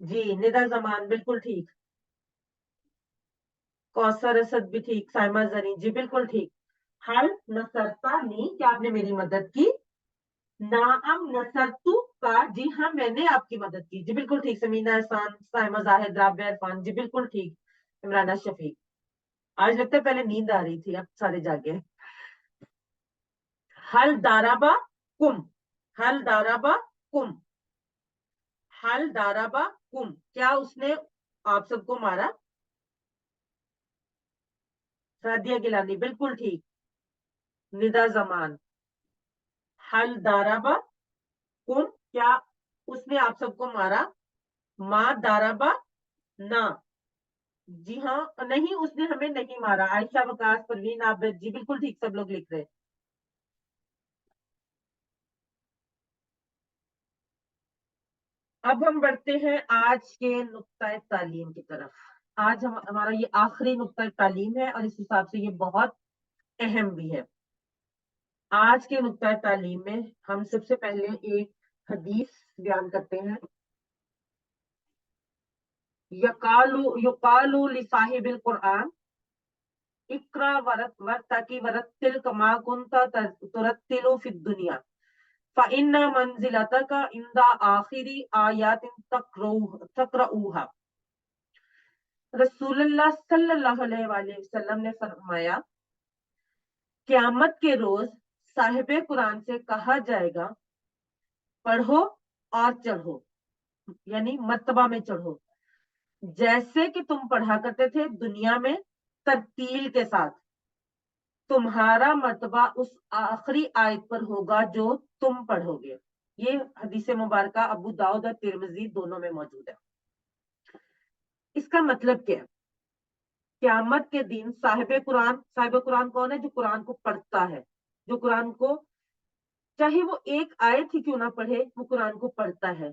جی ندا زمان بالکل ٹھیک، کوثر اسد بھی ٹھیک، سائمہ زرین جی بالکل ٹھیک. حل نصرتنی، کیا آپ نے میری مدد کی؟ نعم نصرتو کا، جی ہاں میں نے آپ کی مدد کی، جی بالکل ٹھیک. سمینہ احسان، سائمہ زاہد، رابعہ عرفان جی بالکل ٹھیک. عمرانہ شفیق. آج لگتا ہے پہلے نیند آ رہی تھی، اب سارے جاگے. حل دارابا کم، حل دارابا کم، حل دارابا کم، کیا اس نے آپ سب کو مارا؟ سعدیہ گیلانی بالکل ٹھیک. ندا زمان. حل دارابا کم، کیا اس نے آپ سب کو مارا؟ ما دارابا نہ، جی ہاں نہیں اس نے ہمیں نہیں مارا. عائشہ، وقاص، پروین، عابد جی بالکل ٹھیک، سب لوگ لکھ رہے. اب ہم بڑھتے ہیں آج کے نقطۂ تعلیم کی طرف. آج ہمارا یہ آخری نقطۂ تعلیم ہے اور اس حساب سے یہ بہت اہم بھی ہے. آج کے نقطۂ تعلیم میں ہم سب سے پہلے ایک حدیث بیان کرتے ہیں. یقالو لصاحب القرآن اقرا ورتقی ورتل کما کنت ترتل فی الدنیا فإن منزلتک عند آخر آیات تقرؤها. رسول اللہ صلی اللہ علیہ وآلہ وسلم نے فرمایا قیامت کے روز صاحب قرآن سے کہا جائے گا پڑھو اور چڑھو، یعنی مرتبہ میں چڑھو، جیسے کہ تم پڑھا کرتے تھے دنیا میں ترتیل کے ساتھ. تمہارا مرتبہ اس آخری آیت پر ہوگا جو تم پڑھو گے. یہ حدیث مبارکہ ابو داؤد اور ترمذی دونوں میں موجود ہے. اس کا مطلب کیا ہے؟ قیامت کے دن صاحب قرآن کون ہے؟ جو قرآن کو پڑھتا ہے، جو قرآن کو چاہے وہ ایک آیت ہی کیوں نہ پڑھے وہ قرآن کو پڑھتا ہے.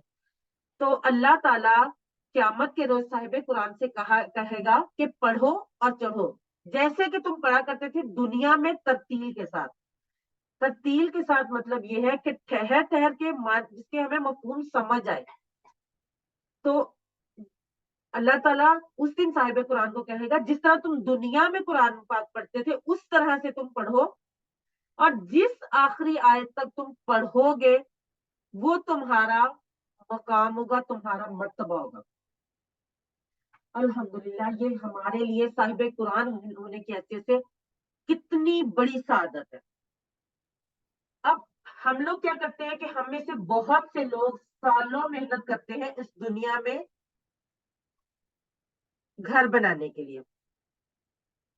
تو اللہ تعالیٰ قیامت کے روز صاحب قرآن سے کہے گا کہ پڑھو اور چڑھو جیسے کہ تم پڑھا کرتے تھے دنیا میں ترتیل کے ساتھ. ترتیل کے ساتھ مطلب یہ ہے کہ ٹھہر ٹھہر کے جس کے ہمیں مفہوم سمجھ آئے. تو اللہ تعالیٰ اس دن صاحب قرآن کو کہے گا جس طرح تم دنیا میں قرآن پاک پڑھتے تھے اس طرح سے تم پڑھو، اور جس آخری آیت تک تم پڑھو گے وہ تمہارا مقام ہوگا، تمہارا مرتبہ ہوگا. الحمدللہ یہ ہمارے لیے صاحب قرآن ہونے کی حیثیت سے کتنی بڑی سعادت ہے. اب ہم لوگ کیا کرتے ہیں کہ ہم میں سے بہت سے لوگ سالوں محنت کرتے ہیں اس دنیا میں گھر بنانے کے لیے،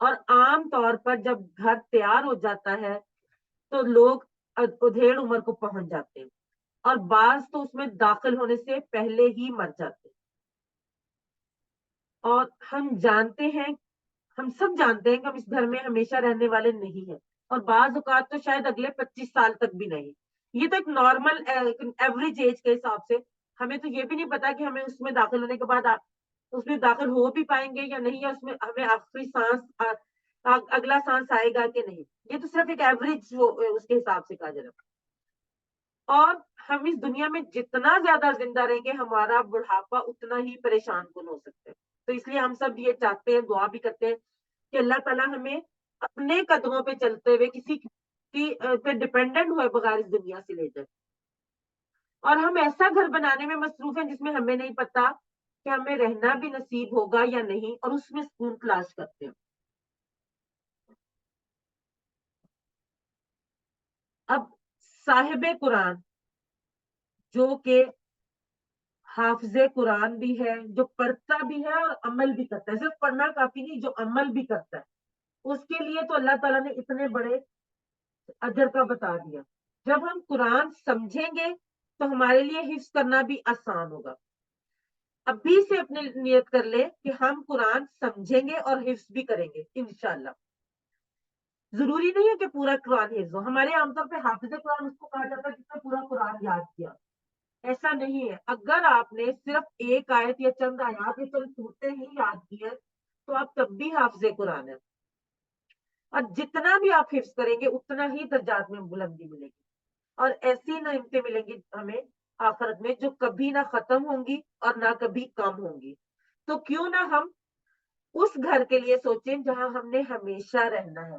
اور عام طور پر جب گھر تیار ہو جاتا ہے تو لوگ ادھیڑ عمر کو پہنچ جاتے ہیں اور بعض تو اس میں داخل ہونے سے پہلے ہی مر جاتے ہیں. اور ہم سب جانتے ہیں کہ ہم اس گھر میں ہمیشہ رہنے والے نہیں ہیں، اور بعض اوقات تو شاید اگلے 25 سال تک بھی نہیں. یہ تو ایک نارمل ایوریج ایج کے حساب سے ہمیں تو یہ بھی نہیں پتا کہ ہمیں اس میں داخل ہونے کے بعد اس میں داخل ہو بھی پائیں گے یا نہیں، یا اس میں ہمیں آخری سانس اگلا سانس آئے گا کہ نہیں. یہ تو صرف ایک ایوریج اس کے حساب سے کہا جائے. اور ہم اس دنیا میں جتنا زیادہ زندہ رہیں گے ہمارا بڑھاپا اتنا ہی پریشان کن ہو سکتا ہے. تو اس لیے ہم سب یہ چاہتے ہیں، دعا بھی کرتے ہیں کہ اللہ تعالیٰ ہمیں اپنے قدموں پہ چلتے ہوئے کسی کی پہ ڈپینڈنٹ ہوئے بغیر اس دنیا سے لے جائے. اور ہم ایسا گھر بنانے میں مصروف ہیں جس میں ہمیں نہیں پتا کہ ہمیں رہنا بھی نصیب ہوگا یا نہیں، اور اس میں سکون تلاش کرتے ہیں. اب صاحب قرآن جو کہ حافظ قرآن بھی ہے، جو پڑھتا بھی ہے اور عمل بھی کرتا ہے، صرف پڑھنا کافی نہیں، جو عمل بھی کرتا ہے، اس کے لیے تو اللہ تعالیٰ نے اتنے بڑے اجر کا بتا دیا. جب ہم قرآن سمجھیں گے تو ہمارے لیے حفظ کرنا بھی آسان ہوگا. ابھی سے اپنی نیت کر لے کہ ہم قرآن سمجھیں گے اور حفظ بھی کریں گے انشاءاللہ. ضروری نہیں ہے کہ پورا قرآن حفظ ہو. ہمارے عام طور پہ حافظ قرآن اس کو کہا جاتا ہے جس نے پورا قرآن یاد کیا. ایسا نہیں ہے. اگر آپ نے صرف ایک آیت یا چند آیات یا چند صورتیں ہی یاد کی ہے تو آپ تب بھی حافظ قرآن ہیں. اور جتنا بھی آپ حفظ کریں گے اتنا ہی درجات میں بلندی ملے گی، اور ایسی نعمتیں ملیں گی ہمیں آخرت میں جو کبھی نہ ختم ہوں گی اور نہ کبھی کم ہوں گی. تو کیوں نہ ہم اس گھر کے لیے سوچیں جہاں ہم نے ہمیشہ رہنا ہے,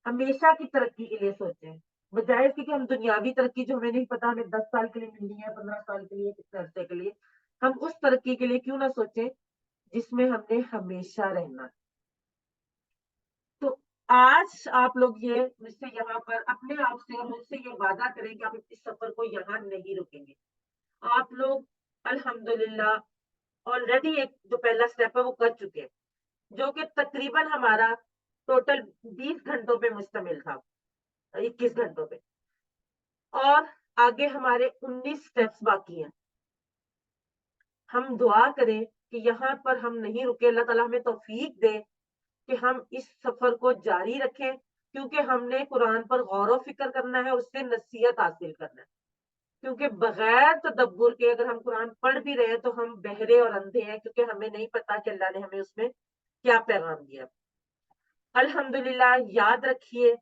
ہمیشہ کی ترقی کے لیے سوچیں, بجائے اس کے کہ ہم دنیاوی ترقی جو ہمیں نہیں پتا ہمیں 10 سال کے لیے ملنی ہے, 15 سال کے لیے, کتنے عرصے کے لیے, ہم اس ترقی کے لیے کیوں نہ سوچیں جس میں ہم نے ہمیشہ رہنا ہے. تو آج آپ لوگ یہ مجھ سے یہاں پر اپنے آپ سے اور مجھ سے یہ وعدہ کریں کہ آپ اس سفر کو یہاں نہیں رکیں گے. آپ لوگ الحمدللہ آلریڈی ایک جو پہلا سٹیپ ہے وہ کر چکے, جو کہ تقریباً ہمارا ٹوٹل 20 گھنٹوں پہ مشتمل تھا, 21 گھنٹوں پہ, اور آگے ہمارے 19 سٹیپس باقی ہیں. ہم دعا کریں کہ یہاں پر ہم نہیں رکے, اللہ تعالیٰ ہمیں توفیق دے کہ ہم اس سفر کو جاری رکھیں, کیونکہ ہم نے قرآن پر غور و فکر کرنا ہے, اس سے نصیحت حاصل کرنا ہے. کیونکہ بغیر تدبر کے اگر ہم قرآن پڑھ بھی رہے ہیں تو ہم بہرے اور اندھے ہیں, کیونکہ ہمیں نہیں پتا کہ اللہ نے ہمیں اس میں کیا پیغام دیا. الحمدللہ یاد رکھیے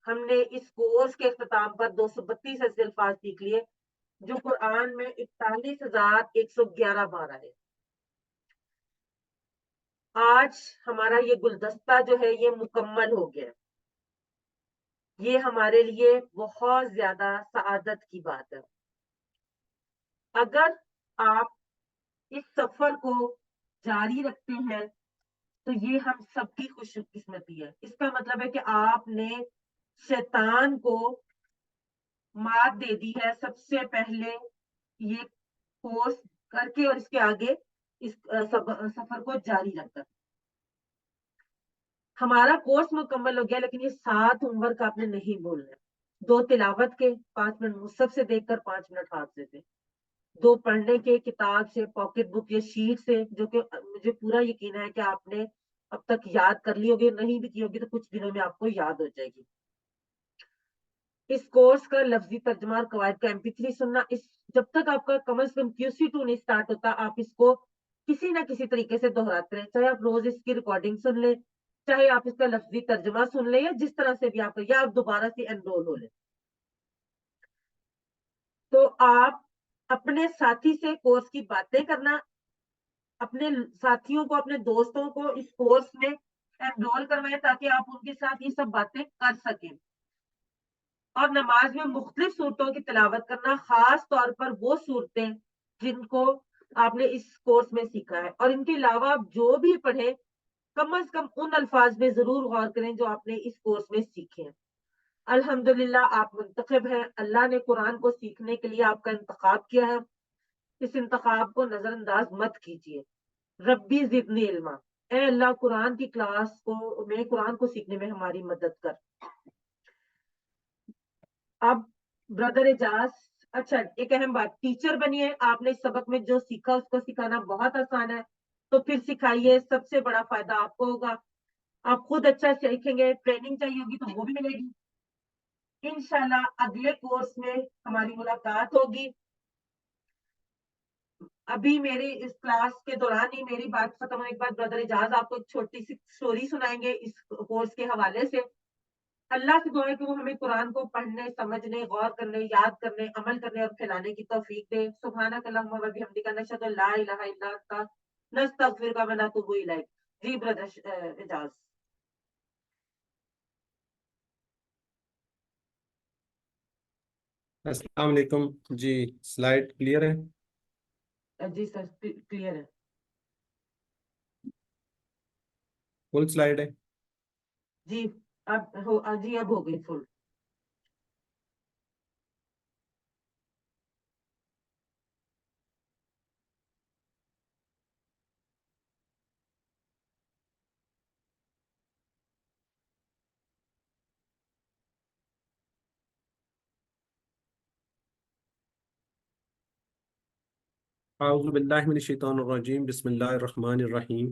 ہم نے اس کورس کے اختتام پر 232 ایسے الفاظ سیکھ لیے جو قرآن میں 41,111 بار آئے. آج ہمارا یہ گلدستہ جو ہے یہ مکمل ہو گیا. یہ ہمارے لیے بہت زیادہ سعادت کی بات ہے. اگر آپ اس سفر کو جاری رکھتے ہیں تو یہ ہم سب کی خوش قسمتی ہے. اس کا مطلب ہے کہ آپ نے شیطان کو مات دے دی ہے سب سے پہلے یہ کورس کر کے اور اس کے آگے اس سفر کو جاری رکھ کر. ہمارا کورس مکمل ہو گیا, لیکن یہ 7 ہوم ورک آپ نے نہیں بولنا ہے. 2 تلاوت کے 5 منٹ مصحف سے دیکھ کر 5 منٹ حافظے سے, 2 پڑھنے کے کتاب سے, پاکٹ بک یا شیٹ سے, جو کہ مجھے پورا یقین ہے کہ آپ نے اب تک یاد کر لی ہوگی, نہیں بھی کی ہوگی تو کچھ دنوں میں آپ کو یاد ہو جائے گی. اس کورس کا لفظی ترجمہ اور قواعد کا MP3 سننا, جب تک آپ کا کم از کم QC2 نہیں سٹارٹ ہوتا آپ اس کو کسی نہ کسی طریقے سے دہراتے رہیں, چاہے آپ روز اس کی ریکارڈنگ سن لیں, چاہے آپ اس کا لفظی ترجمہ سن لیں, یا جس طرح سے بھی آپ یا آپ دوبارہ سے انرول ہو لیں. تو آپ اپنے ساتھی سے کورس کی باتیں کرنا, اپنے ساتھیوں کو, اپنے دوستوں کو اس کورس میں انرول کروائیں تاکہ آپ ان کے ساتھ یہ سب باتیں کر سکیں. اور نماز میں مختلف صورتوں کی تلاوت کرنا, خاص طور پر وہ صورتیں جن کو آپ نے اس کورس میں سیکھا ہے, اور ان کے علاوہ آپ جو بھی پڑھیں کم از کم ان الفاظ میں ضرور غور کریں جو آپ نے اس کورس میں سیکھے ہیں. الحمدللہ آپ منتخب ہیں, اللہ نے قرآن کو سیکھنے کے لیے آپ کا انتخاب کیا ہے. اس انتخاب کو نظر انداز مت کیجیے. ربی زدنی علما, اے اللہ قرآن کی کلاس کو میں قرآن کو سیکھنے میں ہماری مدد کر. اب بردر اعجاز, اچھا ایک اہم بات, ٹیچر بنیے, آپ نے اس سبق میں جو سیکھا اس کو سکھانا بہت آسان ہے, تو پھر سکھائیے, سب سے بڑا فائدہ آپ کو ہوگا. آپ خود اچھا سیکھیں گے, ٹریننگ چاہیے ہوگی تو وہ بھی ملے گی. انشاءاللہ اگلے کورس میں ہماری ملاقات ہوگی. ابھی میری اس کلاس کے دوران ہی میری بات ختم ہونے کے بعد بردر اعجاز آپ کو ایک چھوٹی سی سٹوری سنائیں گے اس کورس کے حوالے سے. اللہ سے دعا ہے کہ وہ ہمیں قرآن کو پڑھنے, سمجھنے, غور کرنے, یاد کرنے, عمل کرنے اور پھیلانے کی توفیق دے. سبحانک اللہم و بحمدک, نشہد ان لا الہ الا انت, نستغفرک و نتوب الیک. جی بردر اعجاز. السلام علیکم جی. سلائڈ کلیئر ہے؟ جی سر کلیئر ہے. فل سلائڈ ہے؟ جی اب ہو گئی فل. اعوذ باللہ من الشیطان الرجیم, بسم اللہ الرحمن الرحیم.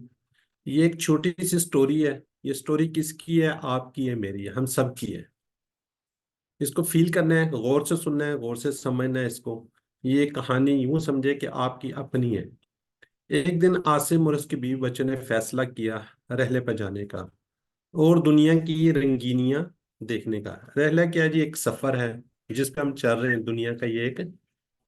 یہ ایک چھوٹی سی سٹوری ہے. یہ سٹوری کس کی ہے؟ آپ کی ہے, میری ہے, ہم سب کی ہے. اس کو فیل کرنا ہے, غور سے سننا ہے, غور سے سمجھنا ہے اس کو. یہ کہانی یوں سمجھے کہ آپ کی اپنی ہے. ایک دن عاصم اور اس کے بیوی بچے نے فیصلہ کیا رحلے پہ جانے کا اور دنیا کی رنگینیاں دیکھنے کا. رحلہ کیا جی؟ ایک سفر ہے جس پہ ہم چل رہے ہیں. دنیا کا یہ ایک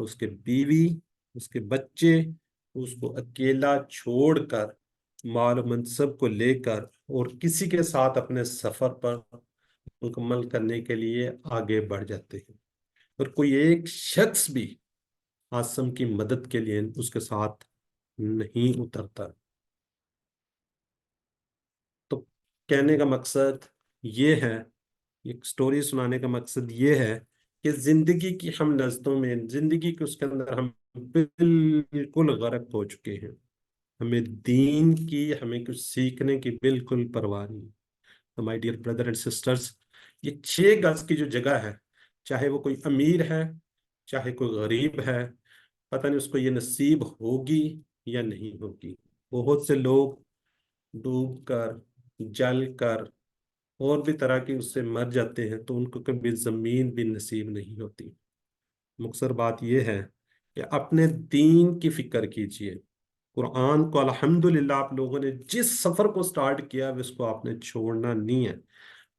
تو اس کے بیوی، اس کے بچے اس کو اکیلا چھوڑ کر، مال و منصب کو لے کر، اور کسی کے ساتھ اپنے سفر پر مکمل کرنے کے لیے آگے بڑھ جاتے ہیں، اور کوئی ایک شخص بھی عاصم کی مدد کے لیے اس کے ساتھ نہیں اترتا۔ تو کہنے کا مقصد یہ ہے، ایک سٹوری سنانے کا مقصد یہ ہے کہ زندگی کی ہم لذتوں میں، زندگی کے اس کے اندر ہم بالکل غرق ہو چکے ہیں، ہمیں دین کی، ہمیں کچھ سیکھنے کی بالکل پرواہ نہیں۔ تو مائی ڈیئر بردر اینڈ سسٹرز، یہ 6 گز کی جو جگہ ہے، چاہے وہ کوئی امیر ہے چاہے کوئی غریب ہے، پتہ نہیں اس کو یہ نصیب ہوگی یا نہیں ہوگی۔ بہت سے لوگ ڈوب کر، جل کر، اور بھی طرح کی اس سے مر جاتے ہیں، تو ان کو کبھی زمین بھی نصیب نہیں ہوتی۔ مختصر بات یہ ہے کہ اپنے دین کی فکر کیجئے۔ قرآن کو الحمدللہ آپ لوگوں نے جس سفر کو سٹارٹ کیا اس کو آپ نے چھوڑنا نہیں ہے۔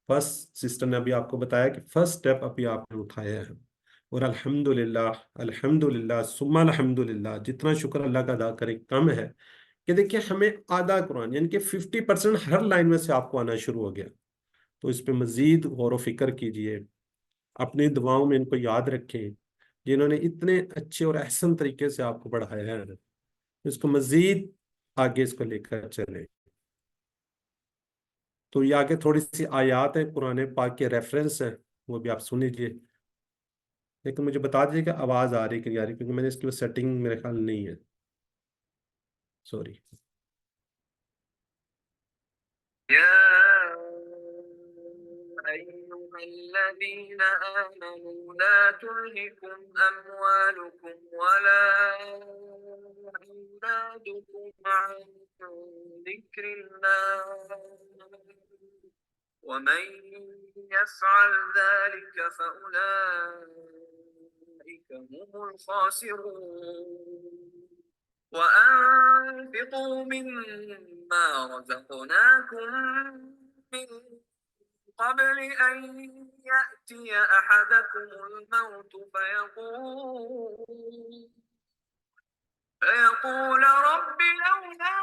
فرسٹ سسٹر نے ابھی آپ کو بتایا کہ فرسٹ سٹیپ ابھی آپ نے اٹھایا ہے، اور الحمدللہ الحمدللہ ثم الحمدللہ، جتنا شکر اللہ کا ادا کرے کم ہے۔ کہ دیکھیں ہمیں آدھا قرآن یعنی کہ 50% ہر لائن میں سے آپ کو آنا شروع ہو گیا، تو اس پہ مزید غور و فکر کیجئے، اپنی دعاؤں میں ان کو یاد رکھیں، جنہوں نے اتنے اچھے اور احسن طریقے سے آپ کو بڑھایا ہے، اس کو مزید آگے اس کو لے کر چلیں۔ تو یہ آگے تھوڑی سی آیات ہیں قرآن پاک کے ریفرنس ہیں، وہ بھی آپ سن لیجئے، لیکن مجھے بتا دیجیے کہ آواز آ رہی کہ نہیں آ رہی، کیونکہ میں نے اس کی سیٹنگ میرے خیال نہیں ہے، سوری۔ أيها الذين آمنوا لا تلهكم أموالكم ولا أولادكم عن ذكر الله ومن يفعل ذلك فأولئك هم الخاسرون وأنفقوا مما رزقناكم من قبل أن يأتي أحدكم الموت فيقول رب لولا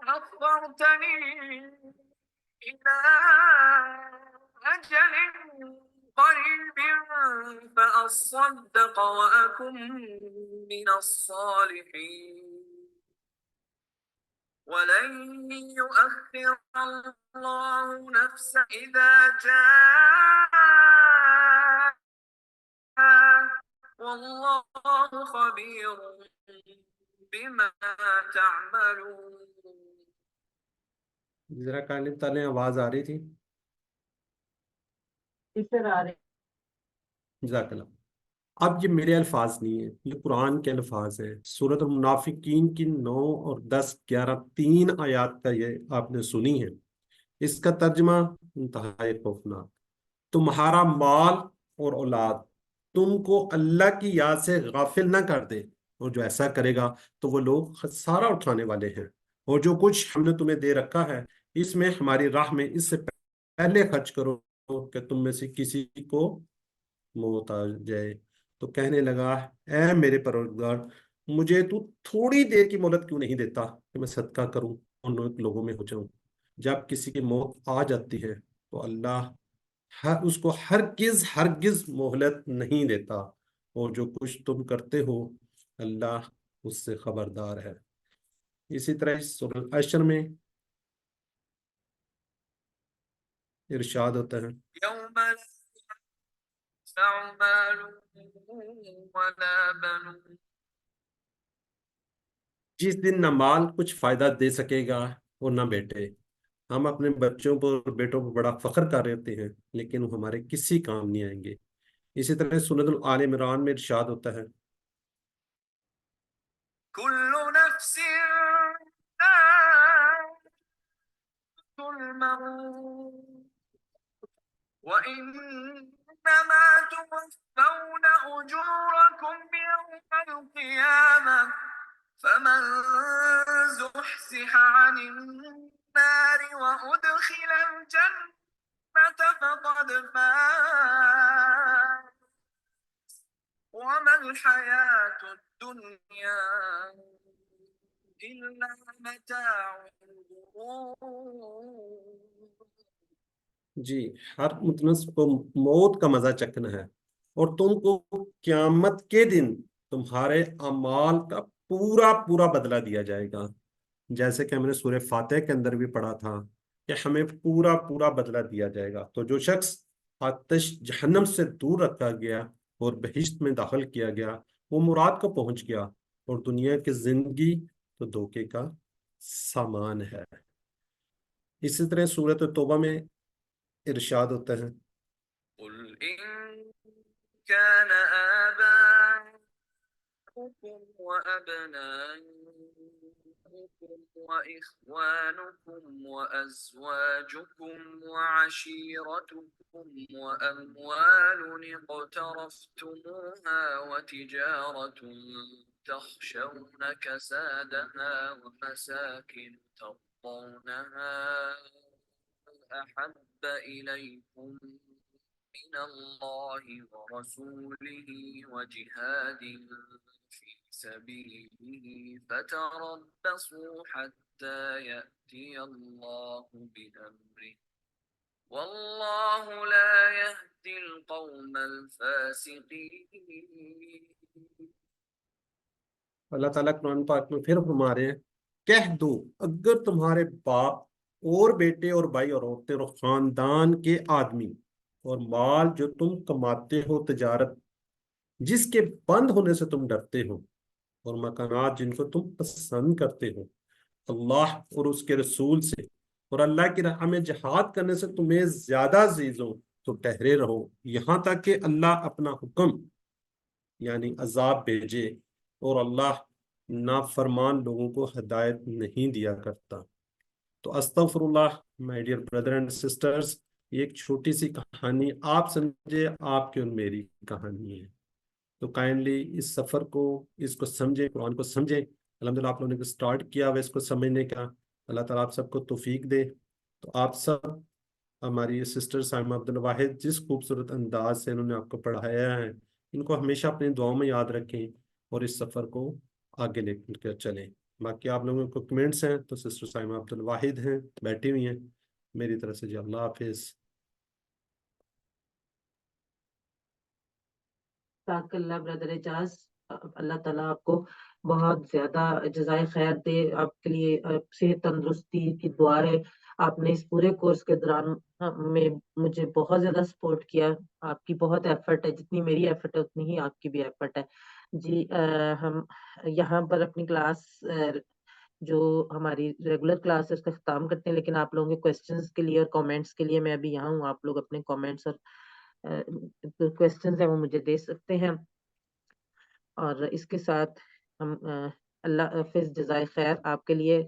أخرتني إلى أجل قريب فأصدق وأكن من الصالحين ولن يؤخر الله نفسا إذا جاء والله خبير بما تعملون۔ ذرا کالم تالے آواز آ رہی تھی؟ اس طرح آ رہے۔ جزاک اللہ۔ اب یہ میرے الفاظ نہیں ہیں، یہ قرآن کے الفاظ ہیں۔ سورۃ المنافقین کی 9 اور 10 11 3 آیات کا یہ آپ نے سنی ہے، اس کا ترجمہ انتہائی خوفناک۔ تمہارا مال اور اولاد تم کو اللہ کی یاد سے غافل نہ کر دے، اور جو ایسا کرے گا تو وہ لوگ خسارہ اٹھانے والے ہیں۔ اور جو کچھ ہم نے تمہیں دے رکھا ہے اس میں ہماری راہ میں اس سے پہلے خرچ کرو کہ تم میں سے کسی کو موت آ جائے۔ تو کہنے لگا اے میرے پروردگار، مجھے تو تھوڑی دیر کی مہلت کیوں نہیں دیتا کہ میں صدقہ کروں اور لوگوں میں ہو جاؤں۔ جب کسی کی موت آ جاتی ہے تو اللہ اس کو ہرگز مہلت نہیں دیتا، اور جو کچھ تم کرتے ہو اللہ اس سے خبردار ہے۔ اسی طرح سورۃ الحشر میں ارشاد ہوتا ہے يوم لا ينفع مال ولا بنون۔ جس دن نہ مال کچھ فائدہ دے سکے گا اور نہ بیٹے۔ ہم اپنے بچوں پر اور بیٹوں پر بڑا فخر کر رہے ہوتے ہیں، لیکن وہ ہمارے کسی کام نہیں آئیں گے۔ اسی طرح سورۃ آل عمران میں ارشاد ہوتا ہے كل نفس ذائقة الموت وإنما توفون أجوركم يوم القيامة فمن زحزح عن النار وأدخل الجنة فقد فاز وما الحياة الدنيا إلا متاع الغرور. جی، ہر متنس کو موت کا مزہ چکھنا ہے، اور تم کو قیامت کے دن تمہارے اعمال کا پورا پورا بدلہ دیا جائے گا، جیسے کہ ہم نے سورہ فاتح کے اندر بھی پڑھا تھا کہ ہمیں پورا پورا بدلہ دیا جائے گا۔ تو جو شخص آتش جہنم سے دور رکھا گیا اور بہشت میں داخل کیا گیا، وہ مراد کو پہنچ گیا، اور دنیا کی زندگی تو دھوکے کا سامان ہے۔ اسی طرح سورۃ توبہ میں ارشاد ہوتا ہے، قل إن كان آباؤكم وأبناؤكم وإخوانكم وأزواجكم وعشيرتكم وأموال اقترفتموها وتجارة تخشون كسادها ومساكن ترضونها أحب إليكم من الله ورسوله وجهاد في سبيله فتربصوا حتى يأتي الله بأمره والله لا يهدي القوم الفاسقين۔ اللہ تعالیٰ قرآن پاک میں پھر فرما رہے ہیں، کہہ دو اگر تمہارے باپ اور بیٹے اور بھائی اور عورتیں اور خاندان کے آدمی اور مال جو تم کماتے ہو، تجارت جس کے بند ہونے سے تم ڈرتے ہو، اور مکانات جن کو تم پسند کرتے ہو، اللہ اور اس کے رسول سے اور اللہ کی راہ میں جہاد کرنے سے تمہیں زیادہ عزیز ہو، تو ٹھہرے رہو یہاں تک کہ اللہ اپنا حکم یعنی عذاب بھیجے، اور اللہ نافرمان لوگوں کو ہدایت نہیں دیا کرتا۔ تو استغفر اللہ my dear brother and sisters, یہ ایک چھوٹی سی کہانی آپ سمجھے، آپ کی اور میری کہانی ہے۔ تو کائنڈلی اس سفر کو، اس کو سمجھیں، قرآن کو سمجھیں۔ الحمدللہ آپ لوگوں نے سٹارٹ کیا ہوا اس کو سمجھنے کا، اللہ تعالیٰ آپ سب کو توفیق دے۔ تو آپ سب، ہماری سسٹر سائمہ عبدالواحد جس خوبصورت انداز سے انہوں نے آپ کو پڑھایا ہے، ان کو ہمیشہ اپنی دعاؤں میں یاد رکھیں اور اس سفر کو آگے لے کر چلیں۔ باقی آپ لوگوں کو کمنٹس ہیں تو سسٹر سائمہ عبدالواحد ہیں، بیٹھی ہوئی ہیں۔ میری طرف سے جی اللہ حافظ۔ جزاک اللہ برادر اعجاز، اللہ تعالیٰ آپ کو بہت زیادہ جزائے خیر دے۔ آپ کے لیے صحت تندرستی کی دعا ہے۔ آپ نے اس پورے کورس کے دوران میں مجھے بہت زیادہ سپورٹ کیا، آپ کی بہت ایفرٹ ہے، جتنی میری ایفرٹ ہے اتنی ہی آپ کی بھی ایفرٹ ہے جی۔ ہم یہاں پر اپنی کلاس جو ہماری ریگولر کلاس ہے اس کا اختتام کرتے ہیں، لیکن آپ لوگوں کے کویسچنز کے لیے اور کامنٹس کے لیے میں ابھی یہاں ہوں۔ آپ لوگ اپنے کامنٹس اور کویسچنز ہیں وہ مجھے دے سکتے ہیں، اور اس کے ساتھ ہم اللہ حافظ، جزائے خیر آپ کے لیے۔